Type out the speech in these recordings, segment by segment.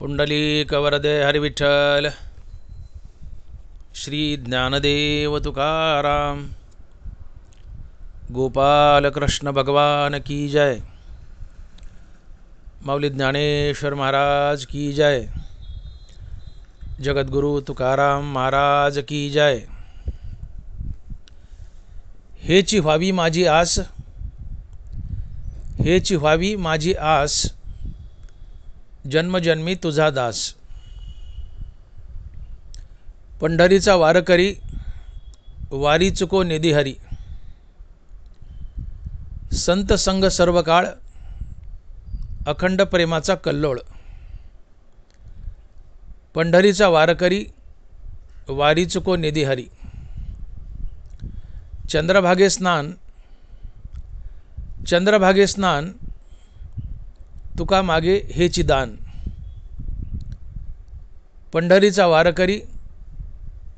पुंडलिक वरदे हरिविठ्ठल श्री ज्ञानदेव तुकाराम गोपाल कृष्ण भगवान की जय। माऊली ज्ञानेश्वर महाराज की जय। जगद्गुरु तुकाराम महाराज की जय। हेची व्हावी माझी आस, हेची व्हावी माझी आस, जन्मजन्मी तुझा दास। पंढरीचा वारकरी, वारी चुको निधी हरी। संत संग सर्व काळ, अखंड प्रेमाचा कल्लोळ। पंढरीचा वारकरी, वारी चुको निधी हरी। चंद्रभागे स्नान, चंद्रभागे स्नान, तुका मागे हेची दान। पंढरीचा वारकरी,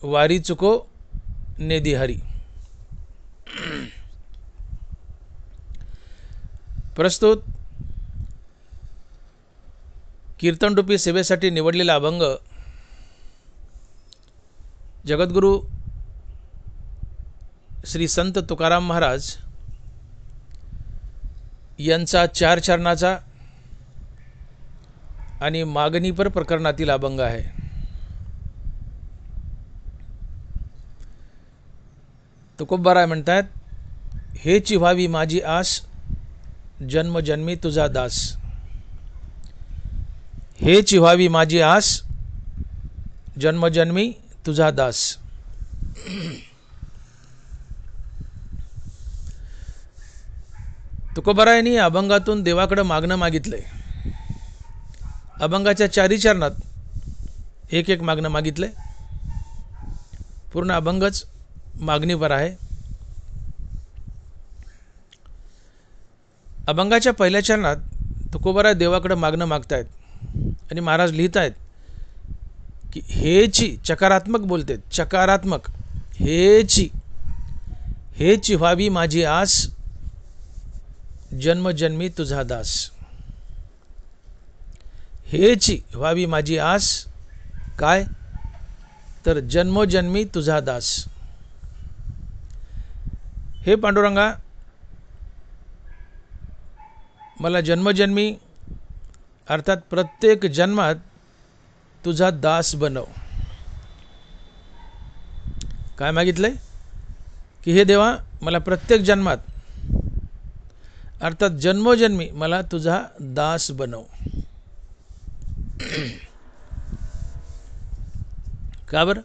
वारी चुको नेदी हरी। प्रस्तुत कीर्तनरूपी सेवेसाठी निवडलेला अभंग जगद्गुरु श्री संत तुकाराम महाराज यांचा चार चरणाचा आणि मागणीपर प्रकरणातील अभंग आहे। तुकोबाराय म्हणतात, हेची व्हावी माझी आस, जन्मजन्मी तुझा दास। हेची व्हावी माझी आस, जन्मजन्मी तुझा दास। तुकोबारायांनी अभंगातून देवाकडे मागणं मागितलंय। अभंगाच्या चारी चरणात एक एक मागणं मागितलंय। पूर्ण अभंगच मागणीवर आहे। अभंगाच्या पहिल्या चरणात तुकोबाराय देवाकडे मागणं मागतायत आणि महाराज लिहित आहेत की हेची, चकारात्मक बोलते, चकारात्मक, हेची, हेची व्हावी माझी आस, जन्मजन्मी तुझा दास। हेची व्हावी माझी आस, काय तर जन्मोजन्मी तुझा दास। हे पांडुरंगा, मला जन्मजन्मी अर्थात प्रत्येक जन्मात तुझा दास बनव। काय मागितलंय की हे देवा, मला प्रत्येक जन्मात अर्थात जन्मोजन्मी मला तुझा दास बनव। का बरं?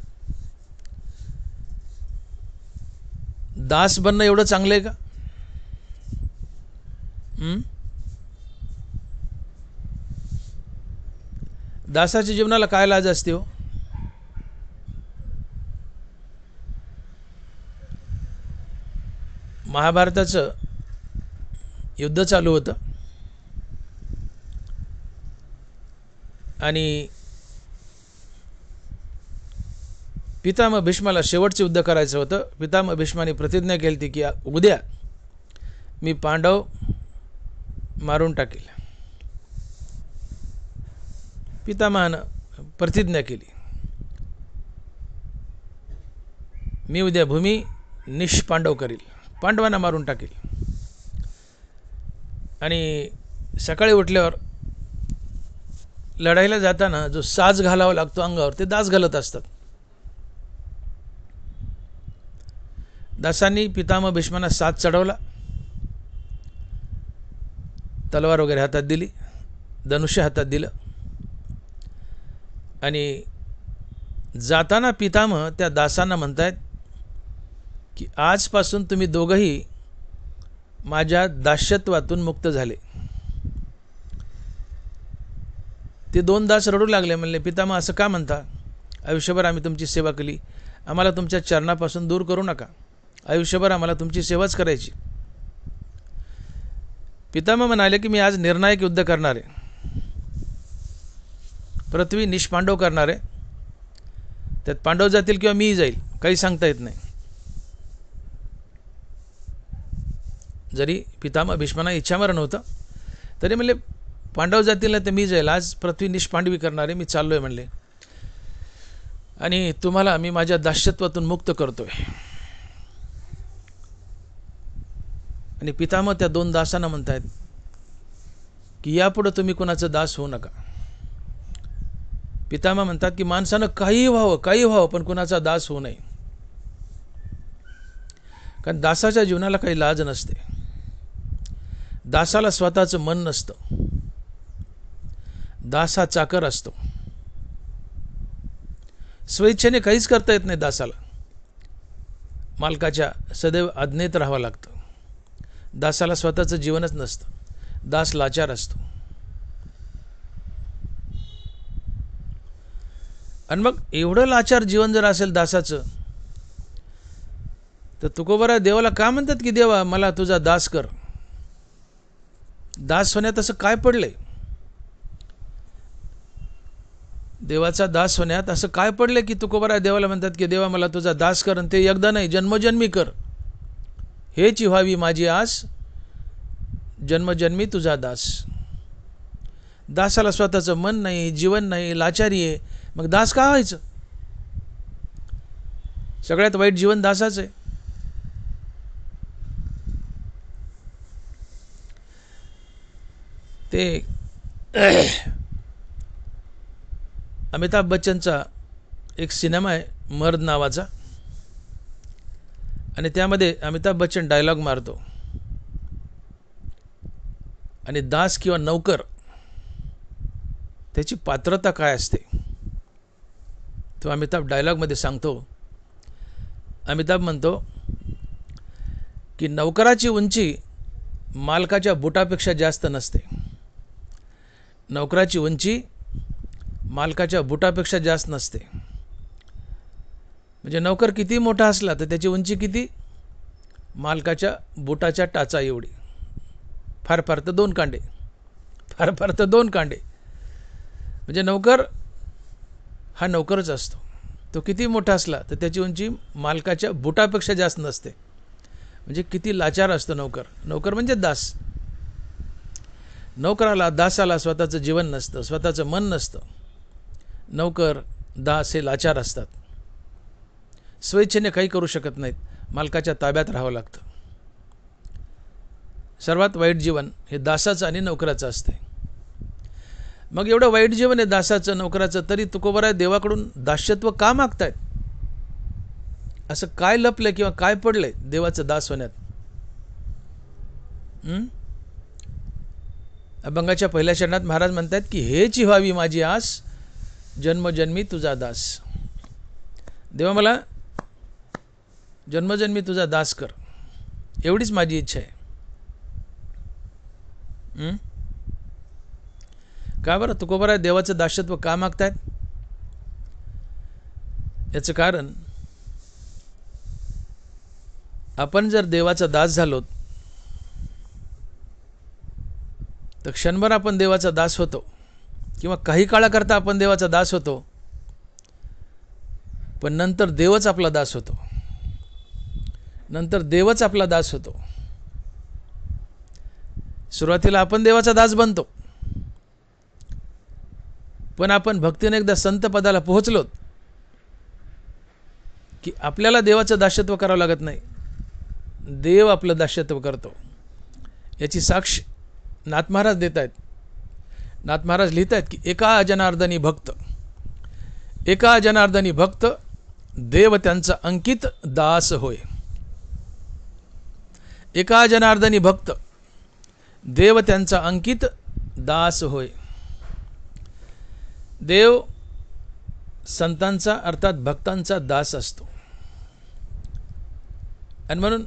दास बनणं एवढं चांगलं आहे का? दासाच्या जीवनाला काय लाज असते हो? महाभारताचं युद्ध चालू होतं आणि पितामह भीष्माला शेवटचे युद्ध करायचं होतं। पितामह भीष्माने प्रतिज्ञा केली होती की उद्या मी पांडव मारून टाकेल। पितामहानं प्रतिज्ञा केली, मी उद्या भूमी निष्पांडव करील, पांडवांना मारून टाकेल। आणि सकाळी उठल्यावर लढाईला जाताना जो साज घालावा लागतो अंगावर, ते दास घालत असतात। दासांनी पितामह भीष्मांना साज चढवला, तलवार वगैरे हातात दिली, धनुष्य हातात दिलं आणि जाताना पितामह त्या दासांना म्हणतायत की आजपासून तुम्ही दोघंही माझ्या दास्यत्वातून मुक्त झाले। ते दोन दास रडू लागले, म्हणले पितामह असं का म्हणता? आयुष्यभर आम्ही तुमची सेवा केली, आम्हाला तुमच्या चरणापासून दूर करू नका, आयुष्यभर आम्हाला तुमची सेवाच करायची। पितामह म्हणाले की मी आज निर्णायक युद्ध करणार आहे, पृथ्वी निष्पांडव करणार आहे। त्यात पांडव जातील किंवा मीही जाईल, काही सांगता येत नाही। जरी पितामह भीष्मांना इच्छामरण होतं तरी म्हणले पांडव जातील ना तर मी जाईल, आज पृथ्वी निष्पांडवी करणारे मी चाललोय म्हणले, आणि तुम्हाला मी माझ्या दास्यत्वातून मुक्त करतोय. आणि पितामह त्या 2 दासांना म्हणतायत की यापुढे तुम्ही कोणाचं दास होऊ नका. पितामह म्हणतात की माणसानं काही व्हावं पण कोणाचा दास होऊ नये. कारण दासाच्या जीवनाला काही लाज नसते. दासाला स्वतःचं मन नसतं. दास हा चाकर असतो. स्वेच्छेने काहीच करता येत नाही दासाला. मालकाच्या सदैव आज्ञेत राहावं लागतं. दासाला स्वतःचं जीवनच नसतं. दास लाचार असतो. आणि मग एवढं लाचार जीवन जर असेल दासाचं, तर तुकोबाराय देवाला का म्हणतात की देवा मला तुझा दास कर. दास होण्यात असं काय पडलंय? देवाचा दास होण्यात असं काय पडलंय की तुकोबाराय देवाला म्हणतात की देवा मला तुझा दास कर, आणि ते एकदा नाही जन्मजन्मी कर. हेची व्हावी माझी आस, जन्मजन्मी तुझा दास. दासाला स्वतःचं मन नाही, जीवन नाही, लाचारी आहे, मग दास का व्हायचं? सगळ्यात वाईट जीवन दासाचं आहे. ते अमिताभ बच्चनचा एक सिनेमा आहे मर्द नावाचा, आणि त्यामध्ये अमिताभ बच्चन डायलॉग मारतो, आणि दास किंवा नौकर त्याची पात्रता काय असते तो अमिताभ डायलॉगमध्ये सांगतो. अमिताभ म्हणतो की नौकराची उंची मालकाच्या बुटापेक्षा जास्त नसते. नौकराची उंची मालकाच्या बुटापेक्षा जास्त नसते. म्हणजे नौकर किती मोठा असला तर त्याची उंची किती? मालकाच्या बुटाच्या टाचा एवढी. फार फार तर 2 कांडे, फार फार तर 2 कांडे. म्हणजे नौकर हा नौकरच असतो. तो किती मोठा असला तर त्याची उंची मालकाच्या बुटापेक्षा जास्त नसते. म्हणजे किती लाचार असतो नौकर. नौकर म्हणजे दास. नौकराला, दासाला स्वतःचं जीवन नसतं, स्वतःचं मन नसतं. नौकर, दास हे लाचार असतात. स्वेच्छेने काही करू शकत नाहीत. मालकाच्या ताब्यात राहावं लागतं. सर्वात वाईट जीवन हे दासाचं आणि नौकराचं असते. मग एवढं वाईट जीवन आहे दासाचं, नौकराचं, तरी तुकोबाराय देवाकडून दास्यत्व का मागतायत? असं काय लपलंय किंवा काय पडलंय देवाचं दास होण्यात? अभंगाच्या पहिल्या चरणात महाराज म्हणतात की हेची व्हावी माझी आस, जन्मजन्मी तुझा दास. देवा मला जन्मजन्मी तुझा दास कर, एवढीच माझी इच्छा आहे. का बरं तुकोबाराय देवाचं दास्यत्व का मागतायत? याचं कारण, आपण जर देवाचा दास झालो तर क्षणभर आपण देवाचा दास होतो, किंवा काही काळाकरता आपण देवाचा दास होतो, पण नंतर देवच आपला दास होतो. नंतर देवच आपला दास होतो. सुरुवातीला आपण देवाचा दास बनतो, पण आपण भक्तीने एकदा संत पदाला पोहोचलो की आपल्याला देवाचं दास्यत्व करावं लागत नाही, देव आपलं दास्यत्व करतो. याची साक्ष नाथ महाराज देत आहेत. नाथ महाराज लिहित आहेत की एका जनार्दनी भक्त, एका जनार्दनी भक्त देव त्यांचा अंकित दास होय. एका जनार्दनी भक्त देव त्यांचा अंकित दास होय. देव संतांचा अर्थात भक्तांचा दास असतो. आणि म्हणून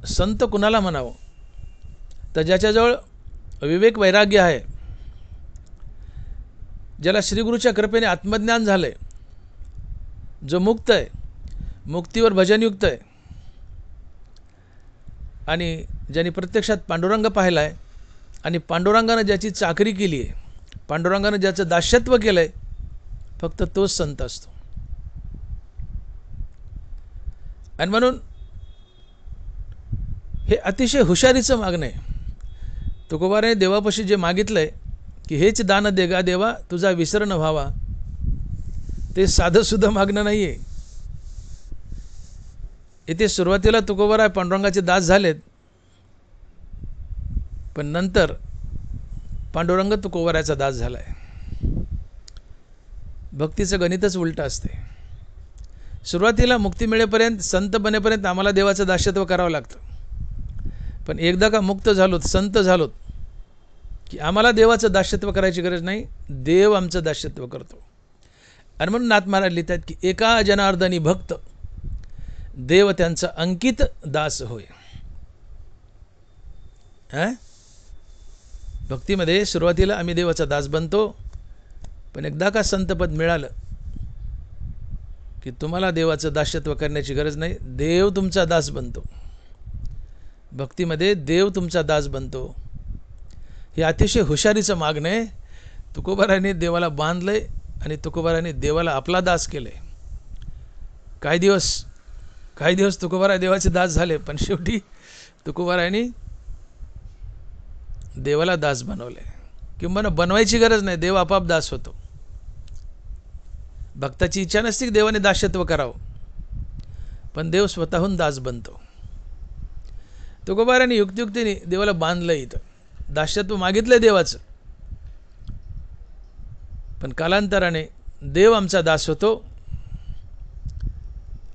संत कुणाला म्हणावं? तर ज्याच्याजवळ विवेक वैराग्य आहे, ज्याला श्रीगुरूच्या कृपेने आत्मज्ञान झालंय, जो मुक्त आहे, मुक्तीवर भजनयुक्त आहे, आणि ज्यांनी प्रत्यक्षात पांडुरंग पाहिला आहे, आणि पांडुरंगानं ज्याची चाकरी केली आहे, पांडुरंगानं ज्याचं दास्यत्व केलं आहे, फक्त तोच संत असतो. आणि म्हणून हे अतिशय हुशारीचं मागणं आहे. तुकोबाराने देवापाशी जे मागितलं आहे की हेच दान देगा देवा तुझा विसर न व्हावा. ते साधं सुद्धा मागणं नाही आहे. इथे सुरुवातीला तुकोबाराय पांडुरंगाचे दास झालेत, पण नंतर पांडुरंग तुकोबारायचा दास झालाय. भक्तीचं गणितच उलटं असते. सुरुवातीला मुक्ती मिळेपर्यंत, संत बनेपर्यंत आम्हाला देवाचं दास्यत्व करावं लागतं. पण एकदा का मुक्त झालोत, संत झालोत, की आम्हाला देवाचं दास्यत्व करायची गरज नाही, देव आमचं दास्यत्व करतो. आणि म्हणून नाथ महाराज लिहितात की एका जनार्दनी भक्त देव त्यांचा अंकित दास होय. भक्तीमध्ये सुरुवातीला आम्ही देवाचा दास बनतो, पण एकदा का संतपद मिळालं की तुम्हाला देवाचं दास्यत्व करण्याची गरज नाही, देव तुमचा दास बनतो. भक्तीमध्ये देव तुमचा दास बनतो. हे अतिशय हुशारीचं मागणं आहे. तुकोबारायांनी देवाला बांधलंय आणि तुकोबारायांनी देवाला आपला दास केलंय. काही दिवस तुकोबाराय देवाचे दास झाले, पण शेवटी तुकोबारायांनी देवाला दास बनवले. किंवा बनवायची गरज नाही, देव आपाप दास होतो. भक्ताची इच्छा नसते की देवाने दास्यत्व करावं, पण देव स्वतःहून दास बनतो. तुकोबारायांनी युक्तियुक्तीने देवाला बांधलं, इथं दास्यत्व मागितलंय देवाचं, पण कालांतराने देव आमचा दास होतो,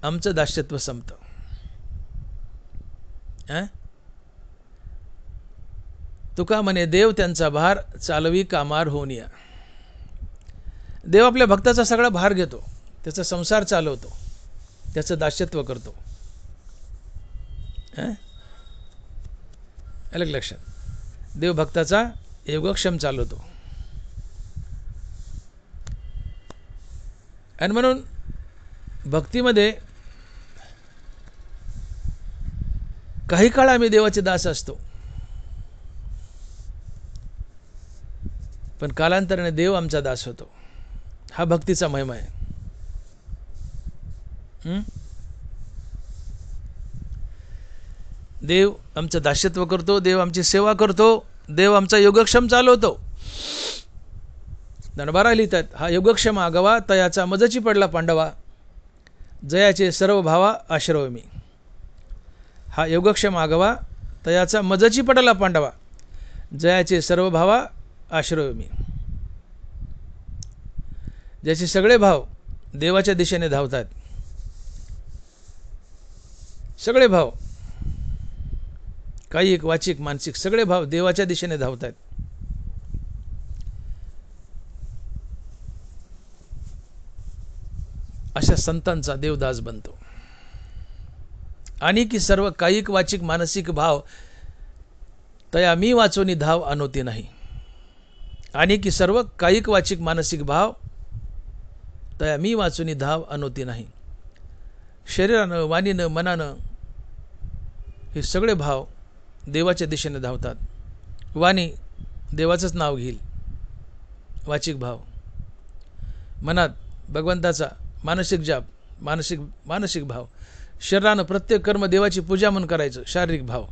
आमचं दास्यत्व संपतं. तुका म्हणे देव त्यांचा भार चालवी कामार होनिया. देव आपल्या भक्ताचा सगळा भार घेतो, त्याचा संसार चालवतो, त्याचं दास्यत्व करतो. अलग लक्षात, देव भक्ताचा योगक्षेम चालवतो. आणि म्हणून भक्तीमध्ये काही काळ आम्ही देवाचे दास असतो, पण कालांतराने देव आमचा दास होतो. हा भक्तीचा महिमा आहे. देव आमचं दास्यत्व करतो, देव आमची सेवा करतो, देव आमचा योगक्षेम चालवतो. दणबारा लिहितात, हा योगक्षेम आगवा तयाचा मजची पडला पांडवा, जयाचे सर्व भावा आश्रव मी. हा योगक्षेम आगवा तयाचा मजची पडला पांडवा, जयाचे सर्व भावा आश्रव मी. ज्याचे सगळे भाव देवाच्या दिशेने धावतात, सगळे भाव कायिक वाचिक मानसिक सगळे भाव देवाच्या दिशेने धावतात, अशा संतांचा देवदास बनतो. आणि की सर्व कायिक वाचिक मानसिक भाव तया मी वाचोनी धाव अनोती नाही. आणि की सर्व कायिक वाचिक मानसिक भाव तया मी वाचोनी धाव अनोती नाही. शरीरानं वाणीनं मनानं हे सगळे भाव देवाच्या दिशेने धावतात. वाणी देवाचंच नाव घेईल, वाचिक भाव मनात भगवंताचा मानसिक जाप, मानसिक भाव, शरीरानं प्रत्येक कर्म देवाची पूजा म्हणून करायचं, शारीरिक भाव.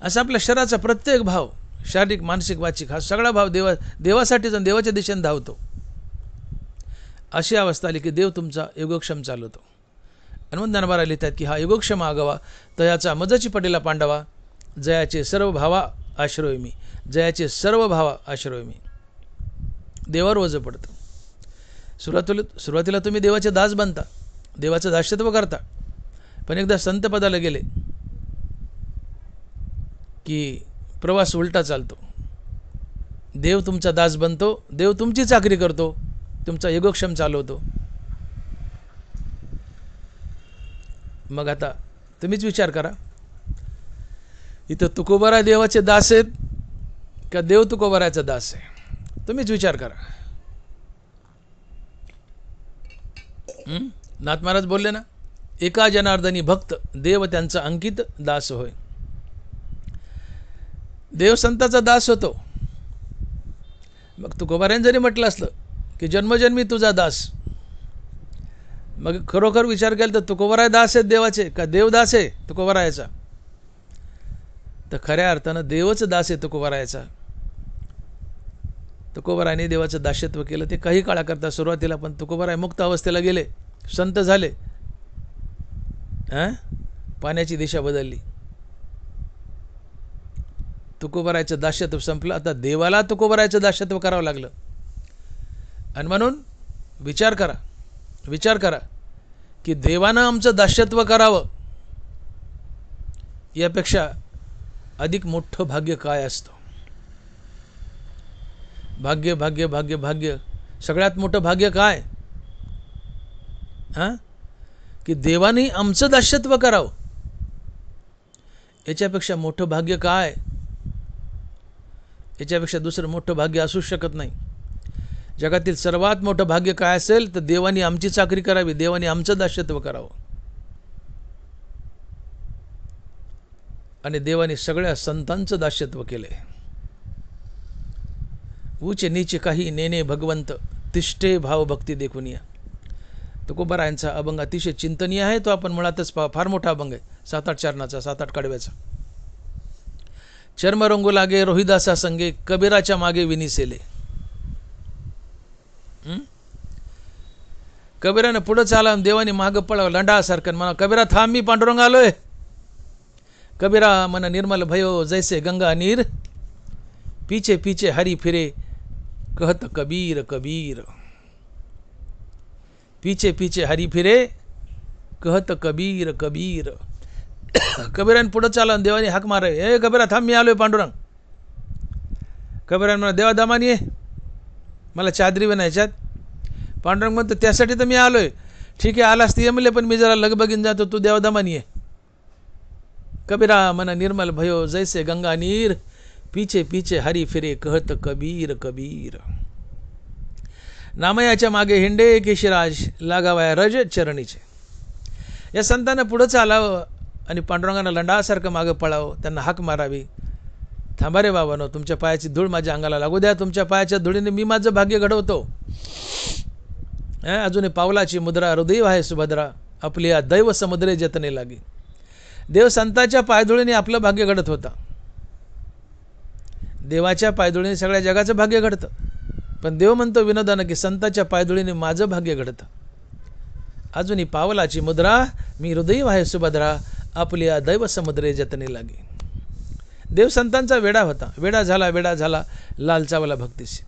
असा आपल्या शरीराचा प्रत्येक भाव शारीरिक मानसिक वाचिक हा सगळा भाव देवासाठीच आणि देवाच्या दिशेने धावतो. अशी अवस्था आली की देव तुमचा योगक्षेम चालवतो. आणि मग दणबारा लिहितात की हा योगक्षेम आगवा तयाचा मजची पडेला पांडवा, जयाचे सर्व भावा आश्रय मी. जयाचे सर्व भावा आश्रय मी. देवावर ओझं पडतं. सुरुवातीला तुम्ही देवाचे दास बनता, देवाचं दास्यत्व करता, पण एकदा संतपदाला गेले की प्रवास उलटा चालतो. देव तुमचा दास बनतो, देव तुमची चाकरी करतो, तुमचा योगक्षेम चालवतो. मग आता तुम्हीच विचार करा, इथं तुकोबाराय देवाचे दास आहेत का देव तुकोबारायचा दास आहे? तुम्हीच विचार करा. नाथ महाराज बोलले ना, एका जनार्दनी भक्त देव त्यांचा अंकित दास होय. देव संताचा दास होतो. मग तुकोबारायन जरी म्हटलं असलं की जन्मजन्मी तुझा दास, मग खरोखर विचार केला तर तुकोबाराय दास आहेत देवाचे का देवदास आहे तुकोबारायाचा? तर खऱ्या अर्थानं देवच दास आहे तुकोबारायाचा. तुकोबारायांनी देवाचं दास्यत्व केलं. ते काही काळाकरता सुरुवातीला, पण तुकोबाराय मुक्त अवस्थेला गेले, संत झाले, पाण्याची दिशा बदलली. तुकोबारायचं दास्यत्व संपलं. आता देवाला तुकोबारायचं दास्यत्व करावं लागलं. आणि म्हणून विचार करा की देवानं आमचं दास्यत्व करावं यापेक्षा अधिक मोठं भाग्य काय असतं? भाग्य भाग्य भाग्य भाग्य सगळ्यात मोठं भाग्य काय? की देवाने आमचं दास्यत्व करावं. याच्यापेक्षा मोठं भाग्य काय? याच्यापेक्षा दुसरं मोठं भाग्य असू शकत नाही. जगातील सर्वात मोठं भाग्य काय असेल तर देवाने आमची चाकरी करावी, देवाने आमचं दास्यत्व करावं. आणि देवाने सगळ्या संतांचं दास्यत्व केलंय. ऊचे नीचे काही नेने भगवंत, तिष्ठे भाव भक्ती देखून या. तुकोबारायांचा अभंग अतिशय चिंतनीय आहे. तो आपण मुळातच फार मोठा अभंग आहे, 7-8 चरणाचा, 7-8 कडव्याचा. चर्म रंगू लागे रोहिदासा संगे, कबीराच्या मागे विनिसेले. कबीरानं पुढं चाला, देवाने मागं पळावं लंडासारखं. म्हणा कबीरा थांब, मी पांडुरंग आलोय. कबीरा मन निर्मल भयो जैसे गंगा नीर, पीछे पीछे हरी फिरे कहत कबीर कबीर. पीछे पीछे हरी फिरे कहत कबीर कबीर. कबीरान पुढं चाला, देवाने हाक मारे, ए कबीरा थांब, मी आलोय पांडुरंग. कबीरान म्हणा देवा दामानी ये, मला चादरी बनायच्यात. पांडुरंग म्हणतो त्यासाठी तर मी आलोय. ठीक आहे, आलास ते म्हणले, पण मी जरा लगबगीन जातो, तू देवा दामानी ये. कबीरा मन निर्मल भयो जैसे गंगा नीर, पीछे पीछे हरी फिरे कहत कबीर कबीर. नामयाच्या मागे हिंडे केशिराज, लागावाया रज चरणीचे. या संतांना पुढं चालावं आणि पांडुरंगांना लंडासारखं मागं पळावं, त्यांना हाक मारावी, थांबा रे बाबांनो, तुमच्या पायाची धूळ माझ्या अंगाला लागू द्या, तुमच्या पायाच्या धुळीने मी माझं भाग्य घडवतो. अजूनही पावलाची मुद्रा हृदय आहे सुभद्रा, आपली या दैव समुद्रे जतने लागी. देव संतांच्या पायधुळीने आपलं भाग्य घडत होता. देवाच्या पायधुळीने सगळ्या जगाचं भाग्य घडतं, पण देव म्हणतो विनोदानं की संतांच्या पायधुळीने माझं भाग्य घडतं. अजूनही पावलाची मुद्रा मी हृदय आहे सुभद्रा, आपली या दैव समुद्रे जतने लागी. देव संतांचा वेडा होता, वेडा झाला लालचावला भक्तीशी.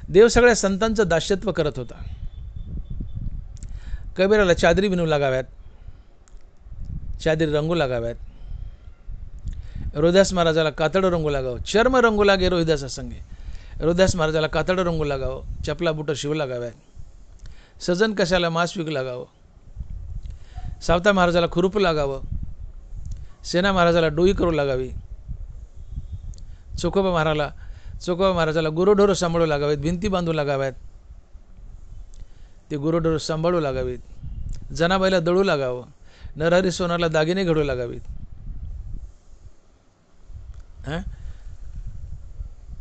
देव सगळ्या संतांचं दास्यत्व करत होता. कबीराला चादरी विणू लागाव्यात, चादरी रंगू लागाव्यात. रोहिदास महाराजाला कातड रंगू लागावं, चर्म रंगू लागे रोहिदासा संगे. रोहिदास महाराजाला कातड रंगू लागावं, चपला बुटं शिवू लागाव्यात. सजन कशाला मास विकू लागावं. सावता महाराजाला खुरुप लागावं, सेना महाराजाला डोई करू लागावी. चोखोबा महाराजाला गुरुढोरं सांभाळू लागावेत, भिंती बांधू लागाव्यात. ते गुरुढोरं सांभाळू लागावीत. जनाबाईला दळू लागावं, नरहरी सोनाला दागिने घडू लागावीत.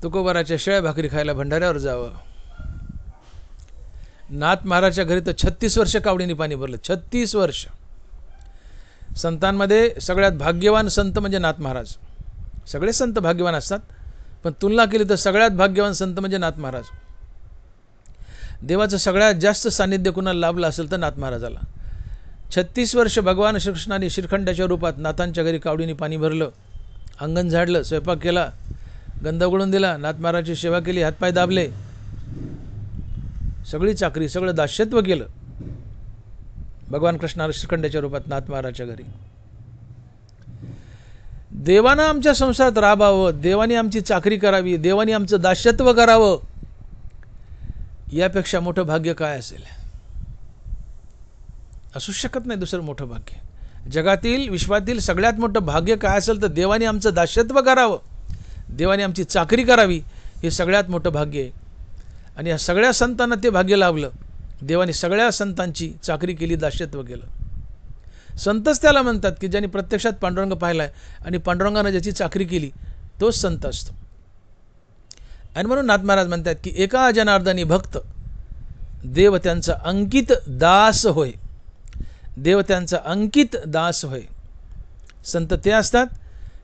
तुकोबाराच्या शेळ्या भाकरी खायला भंडाऱ्यावर जावं. नाथ महाराजच्या घरी तर 36 वर्ष कावडीने पाणी भरलं, 36 वर्ष. संतांमध्ये सगळ्यात भाग्यवान संत म्हणजे नाथ महाराज. सगळे संत भाग्यवान असतात, पण तुलना केली तर सगळ्यात भाग्यवान संत म्हणजे नाथ महाराज. देवाचं सगळ्यात जास्त सानिध्य कुणाला लाभलं असेल तर नाथ महाराजाला. 36 वर्ष भगवान श्रीकृष्णाने श्रीखंडाच्या रूपात नाथांच्या घरी कावडीने पाणी भरलं, अंगण झाडलं, स्वयंपाक केला, गंध उघडून दिला, नाथ महाराजची सेवा केली, हातपाय दाबले, सगळी चाकरी, सगळं दास्यत्व केलं भगवान कृष्णाने श्रीखंडाच्या रूपात नाथ महाराजच्या घरी. देवानं आमच्या संसारात राहावं, देवाने आमची चाकरी करावी, देवाने आमचं दास्यत्व करावं, यापेक्षा मोठं भाग्य काय असेल? असू शकत नाही दुसरं मोठं भाग्य. जगातील विश्वातील सगळ्यात मोठं भाग्य काय असेल तर देवाने आमचं दास्यत्व करावं, देवाने आमची चाकरी करावी, हे सगळ्यात मोठं भाग्य आहे. आणि या सगळ्या संतांना ते भाग्य लाभलं. देवाने सगळ्या संतांची चाकरी केली, दास्यत्व केलं. संतच त्याला म्हणतात की ज्यांनी प्रत्यक्षात पांडुरंग पाहिलाय आणि पांडुरंगानं ज्याची चाकरी केली तोच संत असतो. आणि म्हणून नाथ महाराज म्हणतात की एका जनार्दनी भक्त, देव त्यांचा अंकित दास होय. देव त्यांचा अंकित दास होय. संत ते असतात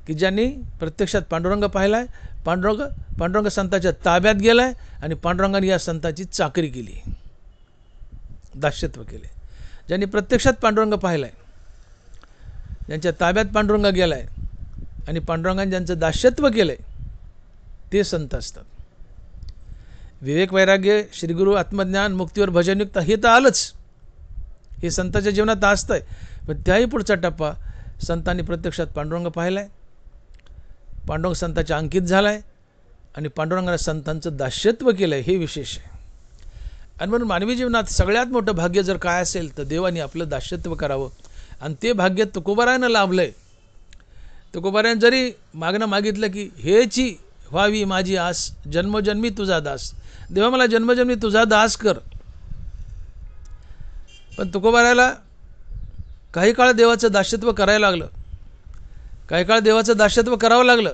की ज्यांनी प्रत्यक्षात पांडुरंग पाहिलाय, पांडुरंग संतांच्या ताब्यात गेलाय आणि पांडुरंगाने या संतांची चाकरी केली, दास्यत्व केले. ज्यांनी प्रत्यक्षात पांडुरंग पाहिलाय, ज्यांच्या ताब्यात पांडुरंग गेलाय आणि पांडुरंगाने ज्यांचं दास्यत्व केलंय ते संत असतात. विवेक वैराग्य श्रीगुरु आत्मज्ञान मुक्तीवर भजनयुक्त हे तर आलंच, हे संतांच्या जीवनात असतंय. पण त्याही पुढचा टप्पा संतांनी प्रत्यक्षात पांडुरंग पाहिलाय, पांडुरंग संतांच्या अंकित झालाय आणि पांडुरंगाने संतांचं दास्यत्व केलंय, हे विशेष आहे. आणि म्हणून मानवी जीवनात सगळ्यात मोठं भाग्य जर काय असेल तर देवाने आपलं दास्यत्व करावं, आणि ते भाग्य तुकोबारायानं लाभलंय. तुकोबारायानं जरी मागणं मागितलं की हेची व्हावी माझी आस, जन्मजन्मी तुझा दास, देवा मला जन्मजन्मी तुझा दास कर. पण तुकोबारायाला काही काळ देवाचं दास्यत्व करायला लागलं, काही काळ देवाचं दास्यत्व करावं लागलं,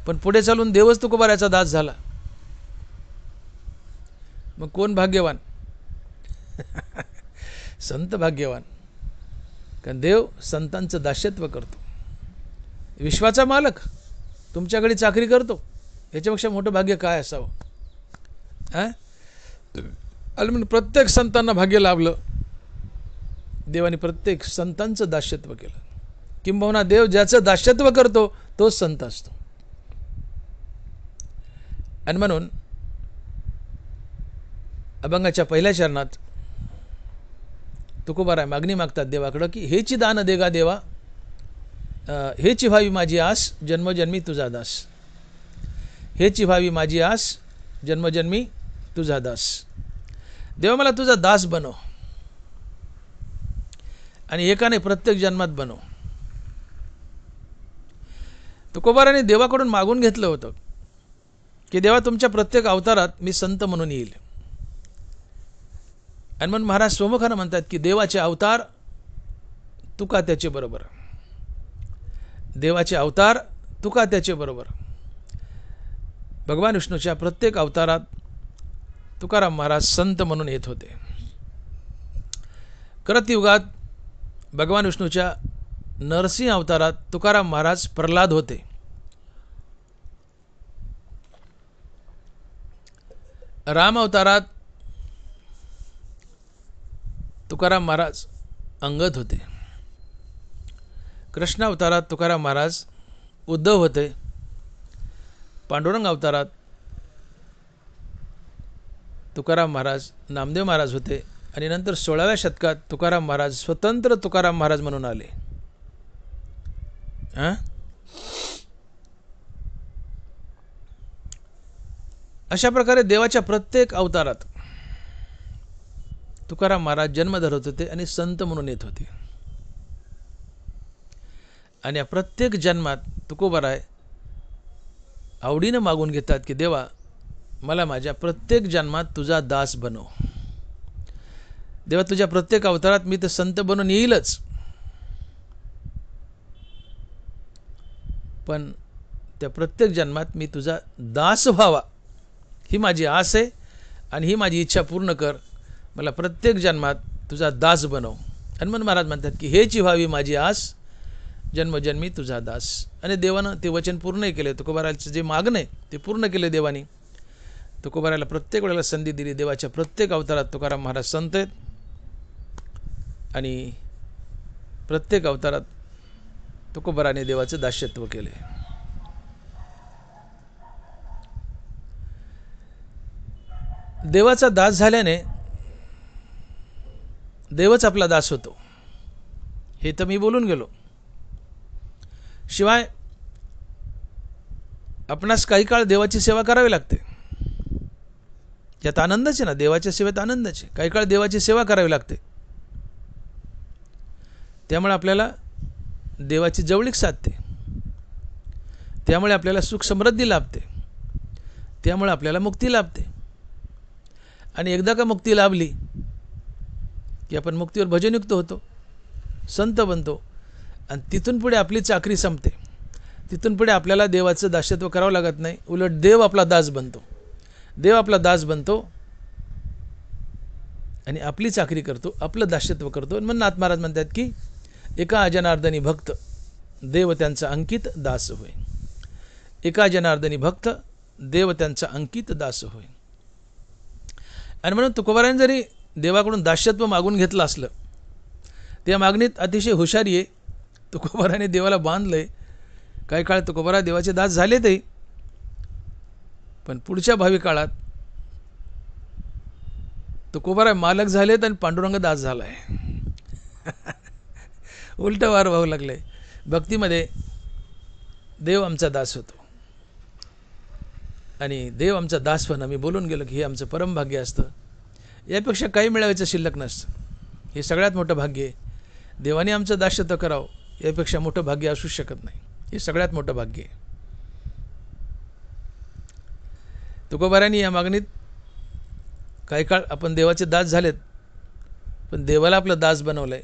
पण पुढे चालून देवच तुकोबारायाचा दास झाला. मग कोण भाग्यवान? संत भाग्यवान, कारण देव संतांचं दास्यत्व करतो. विश्वाचा मालक तुमच्याकडे चाकरी करतो, याच्यापेक्षा मोठं भाग्य काय असावं? आणि म्हणून प्रत्येक संतांना भाग्य लाभलं, देवाने प्रत्येक संतांचं दास्यत्व केलं. किंबहुना देव ज्याचं दास्यत्व करतो तोच संत असतो. आणि म्हणून अभंगाच्या पहिल्या चरणात तुकोबाराय मागणी मागतात देवाकडं की हेची दान देगा देवा, हेची व्हावी माझी आस, जन्मजन्मी तुझा दास. हेची व्हावी माझी आस, जन्मजन्मी तुझा दास. देवा मला तुझा दास बनव, आणि एकाने प्रत्येक जन्मात बनव. तुकोबाराने देवाकडून मागून घेतलं होतं की देवा तुमच्या प्रत्येक अवतारात मी संत म्हणून येईल. आणि म्हणून महाराज स्वमुखानं म्हणतात की देवाचे अवतार तुका त्याचे बरोबर, देवाचे अवतार तुका त्याचे बरोबर. भगवान विष्णूच्या प्रत्येक अवतारात तुकाराम महाराज संत म्हणून येत होते. करतयुगात भगवान विष्णूच्या नरसिंह अवतारात तुकाराम महाराज प्रल्हाद होते. राम अवतारात तुकाराम महाराज अंगद होते. कृष्ण अवतारात तुकाराम महाराज उद्धव होते. पांडुरंग अवतारात तुकाराम महाराज नामदेव महाराज होते. आणि नंतर 16व्या शतकात तुकाराम महाराज स्वतंत्र तुकाराम महाराज म्हणून आले. अशा प्रकारे देवाच्या प्रत्येक अवतारात तुकाराम महाराज जन्म धरत होते आणि संत म्हणून येत होते. आणि या प्रत्येक जन्मात तुकोबाराय आवडीनं मागून घेतात की देवा मला माझ्या प्रत्येक जन्मात तुझा दास बनव. देवा तुझ्या प्रत्येक अवतारात मी तर संत बनून येईलच, पण त्या प्रत्येक जन्मात मी तुझा दास व्हावा ही माझी आस आहे, आणि ही माझी इच्छा पूर्ण कर. मला प्रत्येक जन्मात तुझा दास बनव. आणि म्हणून महाराज म्हणतात की हेची व्हावी माझी आस, जन्मजन्मी तुझा दास. आणि देवानं ते वचन पूर्णही केले. तुकोबारायचं जे मागणं आहे ते पूर्ण केले देवानी. तुकोबारायला प्रत्येक वेळेला संधी दिली. देवाच्या प्रत्येक अवतारात तुकाराम महाराज संत आहेत, आणि प्रत्येक अवतारात तुकोबाराने देवाचं दास्यत्व केले. देवाचा दास झाल्याने देवच आपला दास होतो, हे तर मी बोलून गेलो. शिवाय आपणास काही काळ देवाची सेवा करावी लागते. यात आनंदच आहे ना, देवाच्या सेवेत आनंदच आहे. काही काळ देवाची सेवा करावी लागते, त्यामुळे आपल्याला देवाची जवळीक साधते, त्यामुळे आपल्याला सुख समृद्धी लाभते, त्यामुळे आपल्याला मुक्ती लाभते. आणि एकदा का मुक्ती लाभली की आपण मुक्तीवर भजनयुक्त होतो, संत बनतो, आणि तिथून पुढे आपली चाकरी संपते. तिथून पुढे आपल्याला देवाचं दास्यत्व करावं लागत नाही, उलट देव आपला दास बनतो. देव आपला दास बनतो आणि आपली चाकरी करतो, आपलं दास्यत्व करतो. म्हणून नाथ महाराज म्हणतात की एका अजनार्दनी भक्त देव त्यांचा अंकित दास होय. एका जनार्दनी भक्त देव त्यांचा अंकित दास होय. आणि म्हणून तुकोबाराने जरी देवाकडून दास्यत्व मागून घेतलं असलं, त्या मागणीत अतिशय हुशारी आहे. तुकोबाराने देवाला बांधलंय. काही काळ तुकोबारा देवाचे दास झाले ते, पण पुढच्या भावी काळात तुकोबारा मालक झालेत आणि पांडुरंग दास झालाय. उलट वार व्हावं लागलंय. भक्तीमध्ये देव आमचा दास होतो आणि देव आमचा दास होणं, मी बोलून गेलो की हे आमचं परमभाग्य असतं. यापेक्षा काही मिळवायचं शिल्लक नसतं. हे सगळ्यात मोठं भाग्य आहे. देवाने आमचं दास्यत्व करावं यापेक्षा मोठं भाग्य असू शकत नाही. हे सगळ्यात मोठं भाग्य आहे. तुकोबारांनी या मागणीत काही काळ आपण देवाचे दास झालेत, पण देवाला आपलं दास बनवलंय.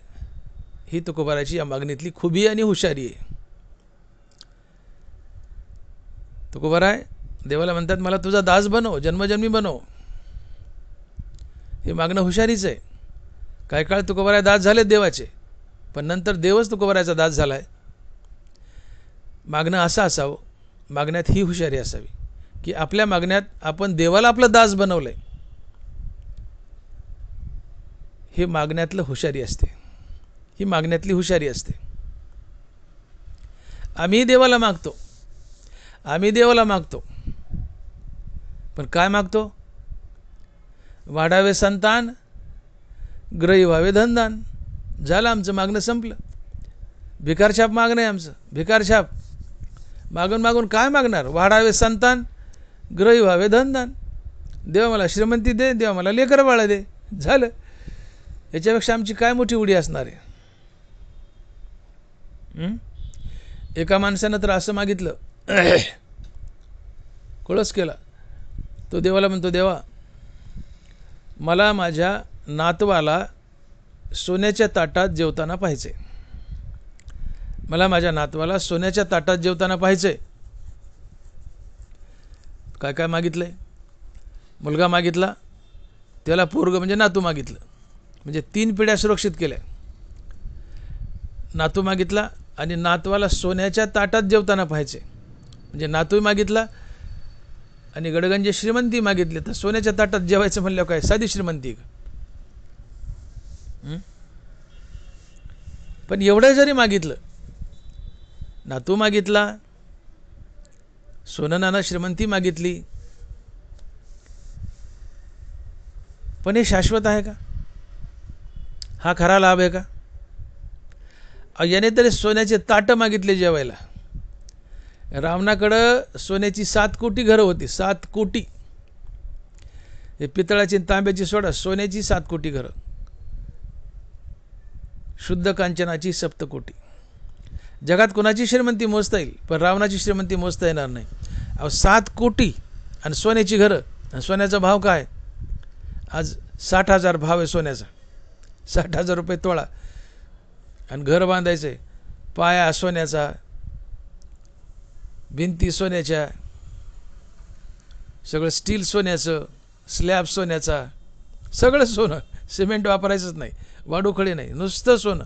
ही तुकोबाराची या मागणीतली खुबी आणि हुशारी आहे. तुकोबाराय देवाला म्हणतात, मला तुझा दास बनव, जन्मजन्मी बनव. हे मागणं हुशारीच आहे. काही काळ तुकोबाराय दास झालेत देवाचे, पण नंतर देवच तुकोबारायचा दास झालाय. मागणं असं असावं, मागण्यात ही हुशारी असावी की आपल्या मागण्यात आपण देवाला आपलं दास बनवलंय. हे मागण्यातलं हुशारी असते. ही मागण्यातली हुशारी असते. आम्ही देवाला मागतो, आम्ही देवाला मागतो, पण काय मागतो? वाढावे संतान, ग्रही व्हावे धनदान. झालं, आमचं मागणं संपलं. भिकारछाप मागणं आहे आमचं, भिकारछाप. मागून मागून काय मागणार? वाढावे संतान, ग्रही व्हावे धनदान. देवा मला श्रीमंती दे, देवा मला लेकर बाळा दे. झालं. याच्यापेक्षा आमची काय मोठी उडी असणार आहे? एका माणसानं तर असं मागितलं, कळस केला. तो देवाला म्हणतो, देवा मला माझ्या नातवाला सोन्याच्या ताटात जेवताना पाहिजे. मला माझ्या नातवाला सोन्याच्या ताटात जेवताना पाहिजे. काय काय मागितलंय? मुलगा मागितला, त्याला पोरग म्हणजे नातू मागितलं, म्हणजे 3 पिढ्या सुरक्षित केल्या. नातू मागितला आणि नातवाला सोन्याच्या ताटात जेवताना पाहिजे, म्हणजे नातूही मागितला आणि गडगंजे श्रीमंती मागितली. तर सोन्याच्या ताटात जेवायचं म्हणल्यावर काय साधी श्रीमंती का? पण एवढं जरी मागितलं, नातू मागितला, सोनं नाना श्रीमंती मागितली, पण हे शाश्वत आहे का? हा खरा लाभ आहे का? याने तरी सोन्याचे ताटं मागितले जेवायला. रावणाकडं सोन्याची 7 कोटी घरं होती. 7 कोटी. हे पितळाची तांब्याची सोडा, सोन्याची 7 कोटी घरं. शुद्ध कांचनाची 7 कोटी. जगात कोणाची श्रीमंती मोजता येईल, पण रावणाची श्रीमंती मोजता येणार नाही. 7 कोटी आणि सोन्याची घरं. आणि सोन्याचा भाव काय? आज 60,000 भाव आहे सोन्याचा. 60,000 रुपये तोळा. आणि घर बांधायचे, पाया सोन्याचा, भिंती सोन्याच्या, सगळं स्टील सोन्याचं, स्लॅब सोन्याचा, सगळं सोनं. सिमेंट वापरायचंच नाही, वाडूखळी नाही, नुसतं सोनं.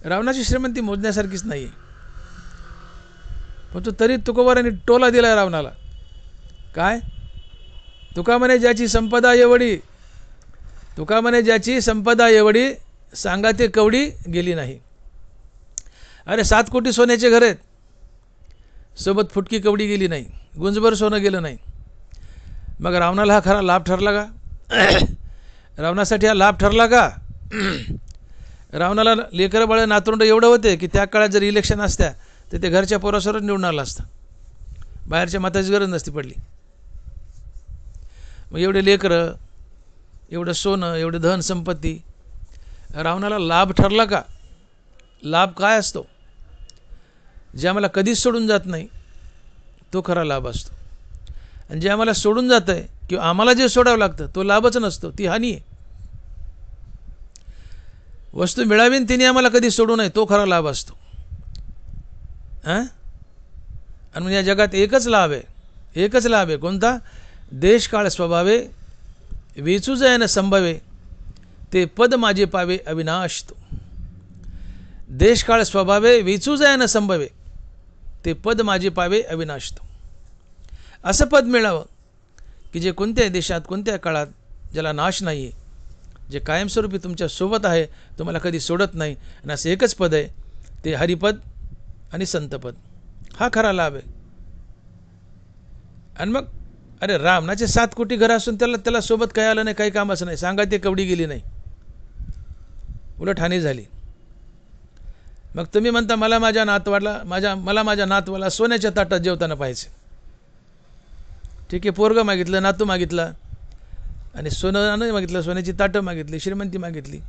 रावणाची श्रीमंती मोजण्यासारखीच नाही. पण तो तरी तुकोबारांनी टोला दिला रावणाला. काय? तुका म्हणे ज्याची संपदा एवढी, तुका म्हणे ज्याची संपदा एवढी, सांगा ते कवडी गेली नाही. अरे 7 कोटी सोन्याचे घर आहेत, सोबत फुटकी कवडी गेली नाही, गुंजभर सोनं गेलं नाही. मग रावणाला हा खरा लाभ ठरला का? रावणासाठी हा लाभ ठरला का? रावणाला लेकर बाळ नातरुंड एवढं होते की त्या काळात जर इलेक्शन असत्या तर ते घरच्या पोरासोबत निवडून आलं असतं, बाहेरच्या मताची गरज नसती पडली. मग एवढे लेकरं, एवढं सोनं, एवढे धन संपत्ती, रावणाला लाभ ठरला का? लाभ काय असतो? जे आम्हाला कधीच सोडून जात नाही तो खरा लाभ असतो. आणि जे आम्हाला सोडून जात आहे किंवा आम्हाला जे सोडावं लागतं तो लाभच नसतो, ती हानी आहे. वस्तू मिळावी तिने आम्हाला कधी सोडू नये तो खरा लाभ असतो. आणि म्हणजे या जगात एकच लाभ आहे, एकच लाभ आहे. कोणता? देशकाळ स्वभावे वेचू जयन संभवे, ते पद माझे पावे अविनाश तो. देशकाळ स्वभावे विचू जाय न संभवे, ते पद माझे पावे अविनाश तो. असं पद मिळावं की जे कोणत्याही देशात कोणत्याही काळात ज्याला नाश नाही आहे, जे कायमस्वरूपी तुमच्या सोबत आहे, तुम्हाला कधी सोडत नाही. आणि असं एकच पद आहे, ते हरिपद आणि संतपद. हा खरा लाभ आहे. आणि मग अरे रावणाचे 7 कोटी घरं असून त्याला सोबत काही आलं नाही, काही कामाचं नाही, सांगा ते कवडी गेली नाही, उलट हानी झाली. मग तुम्ही म्हणता मला माझ्या नातवाला सोन्याच्या ताटात जेवताना पाहिजे. ठीक आहे, पोरगं मागितलं, नातू मागितला, आणि सोनं नाही मागितलं, सोन्याची ताटं मागितली, श्रीमंती मागितली.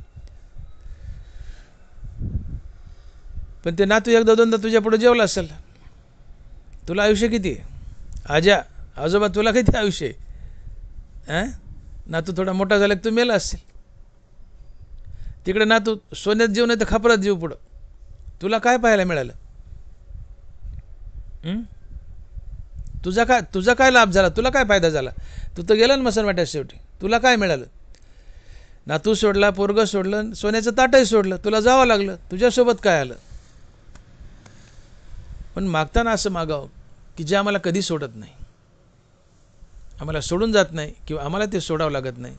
पण ते नातू एकदा दोनदा तुझ्या पुढे जेवला असेल. तुला आयुष्य किती आहे? आजोबा तुला किती आयुष्य आहे? नातू थोडा मोठा झाला की तू मेला असेल. तिकडे नातू सोन्यात जीव नाही तर खापरात जीव पुढं. तुला काय पाहायला मिळालं? तुझा काय लाभ झाला? तुला काय फायदा झाला? तू तर गेला ना मसन वाट्यात शेवटी. तुला काय मिळालं? नातू सोडला, पोरगं सोडलं, सोन्याचं ताटही सोडलं, तुला जावं लागलं. तुझ्यासोबत काय आलं? पण मागताना असं मागावं की जे आम्हाला कधी सोडत नाही, आम्हाला सोडून जात नाही किंवा आम्हाला ते सोडावं लागत नाही,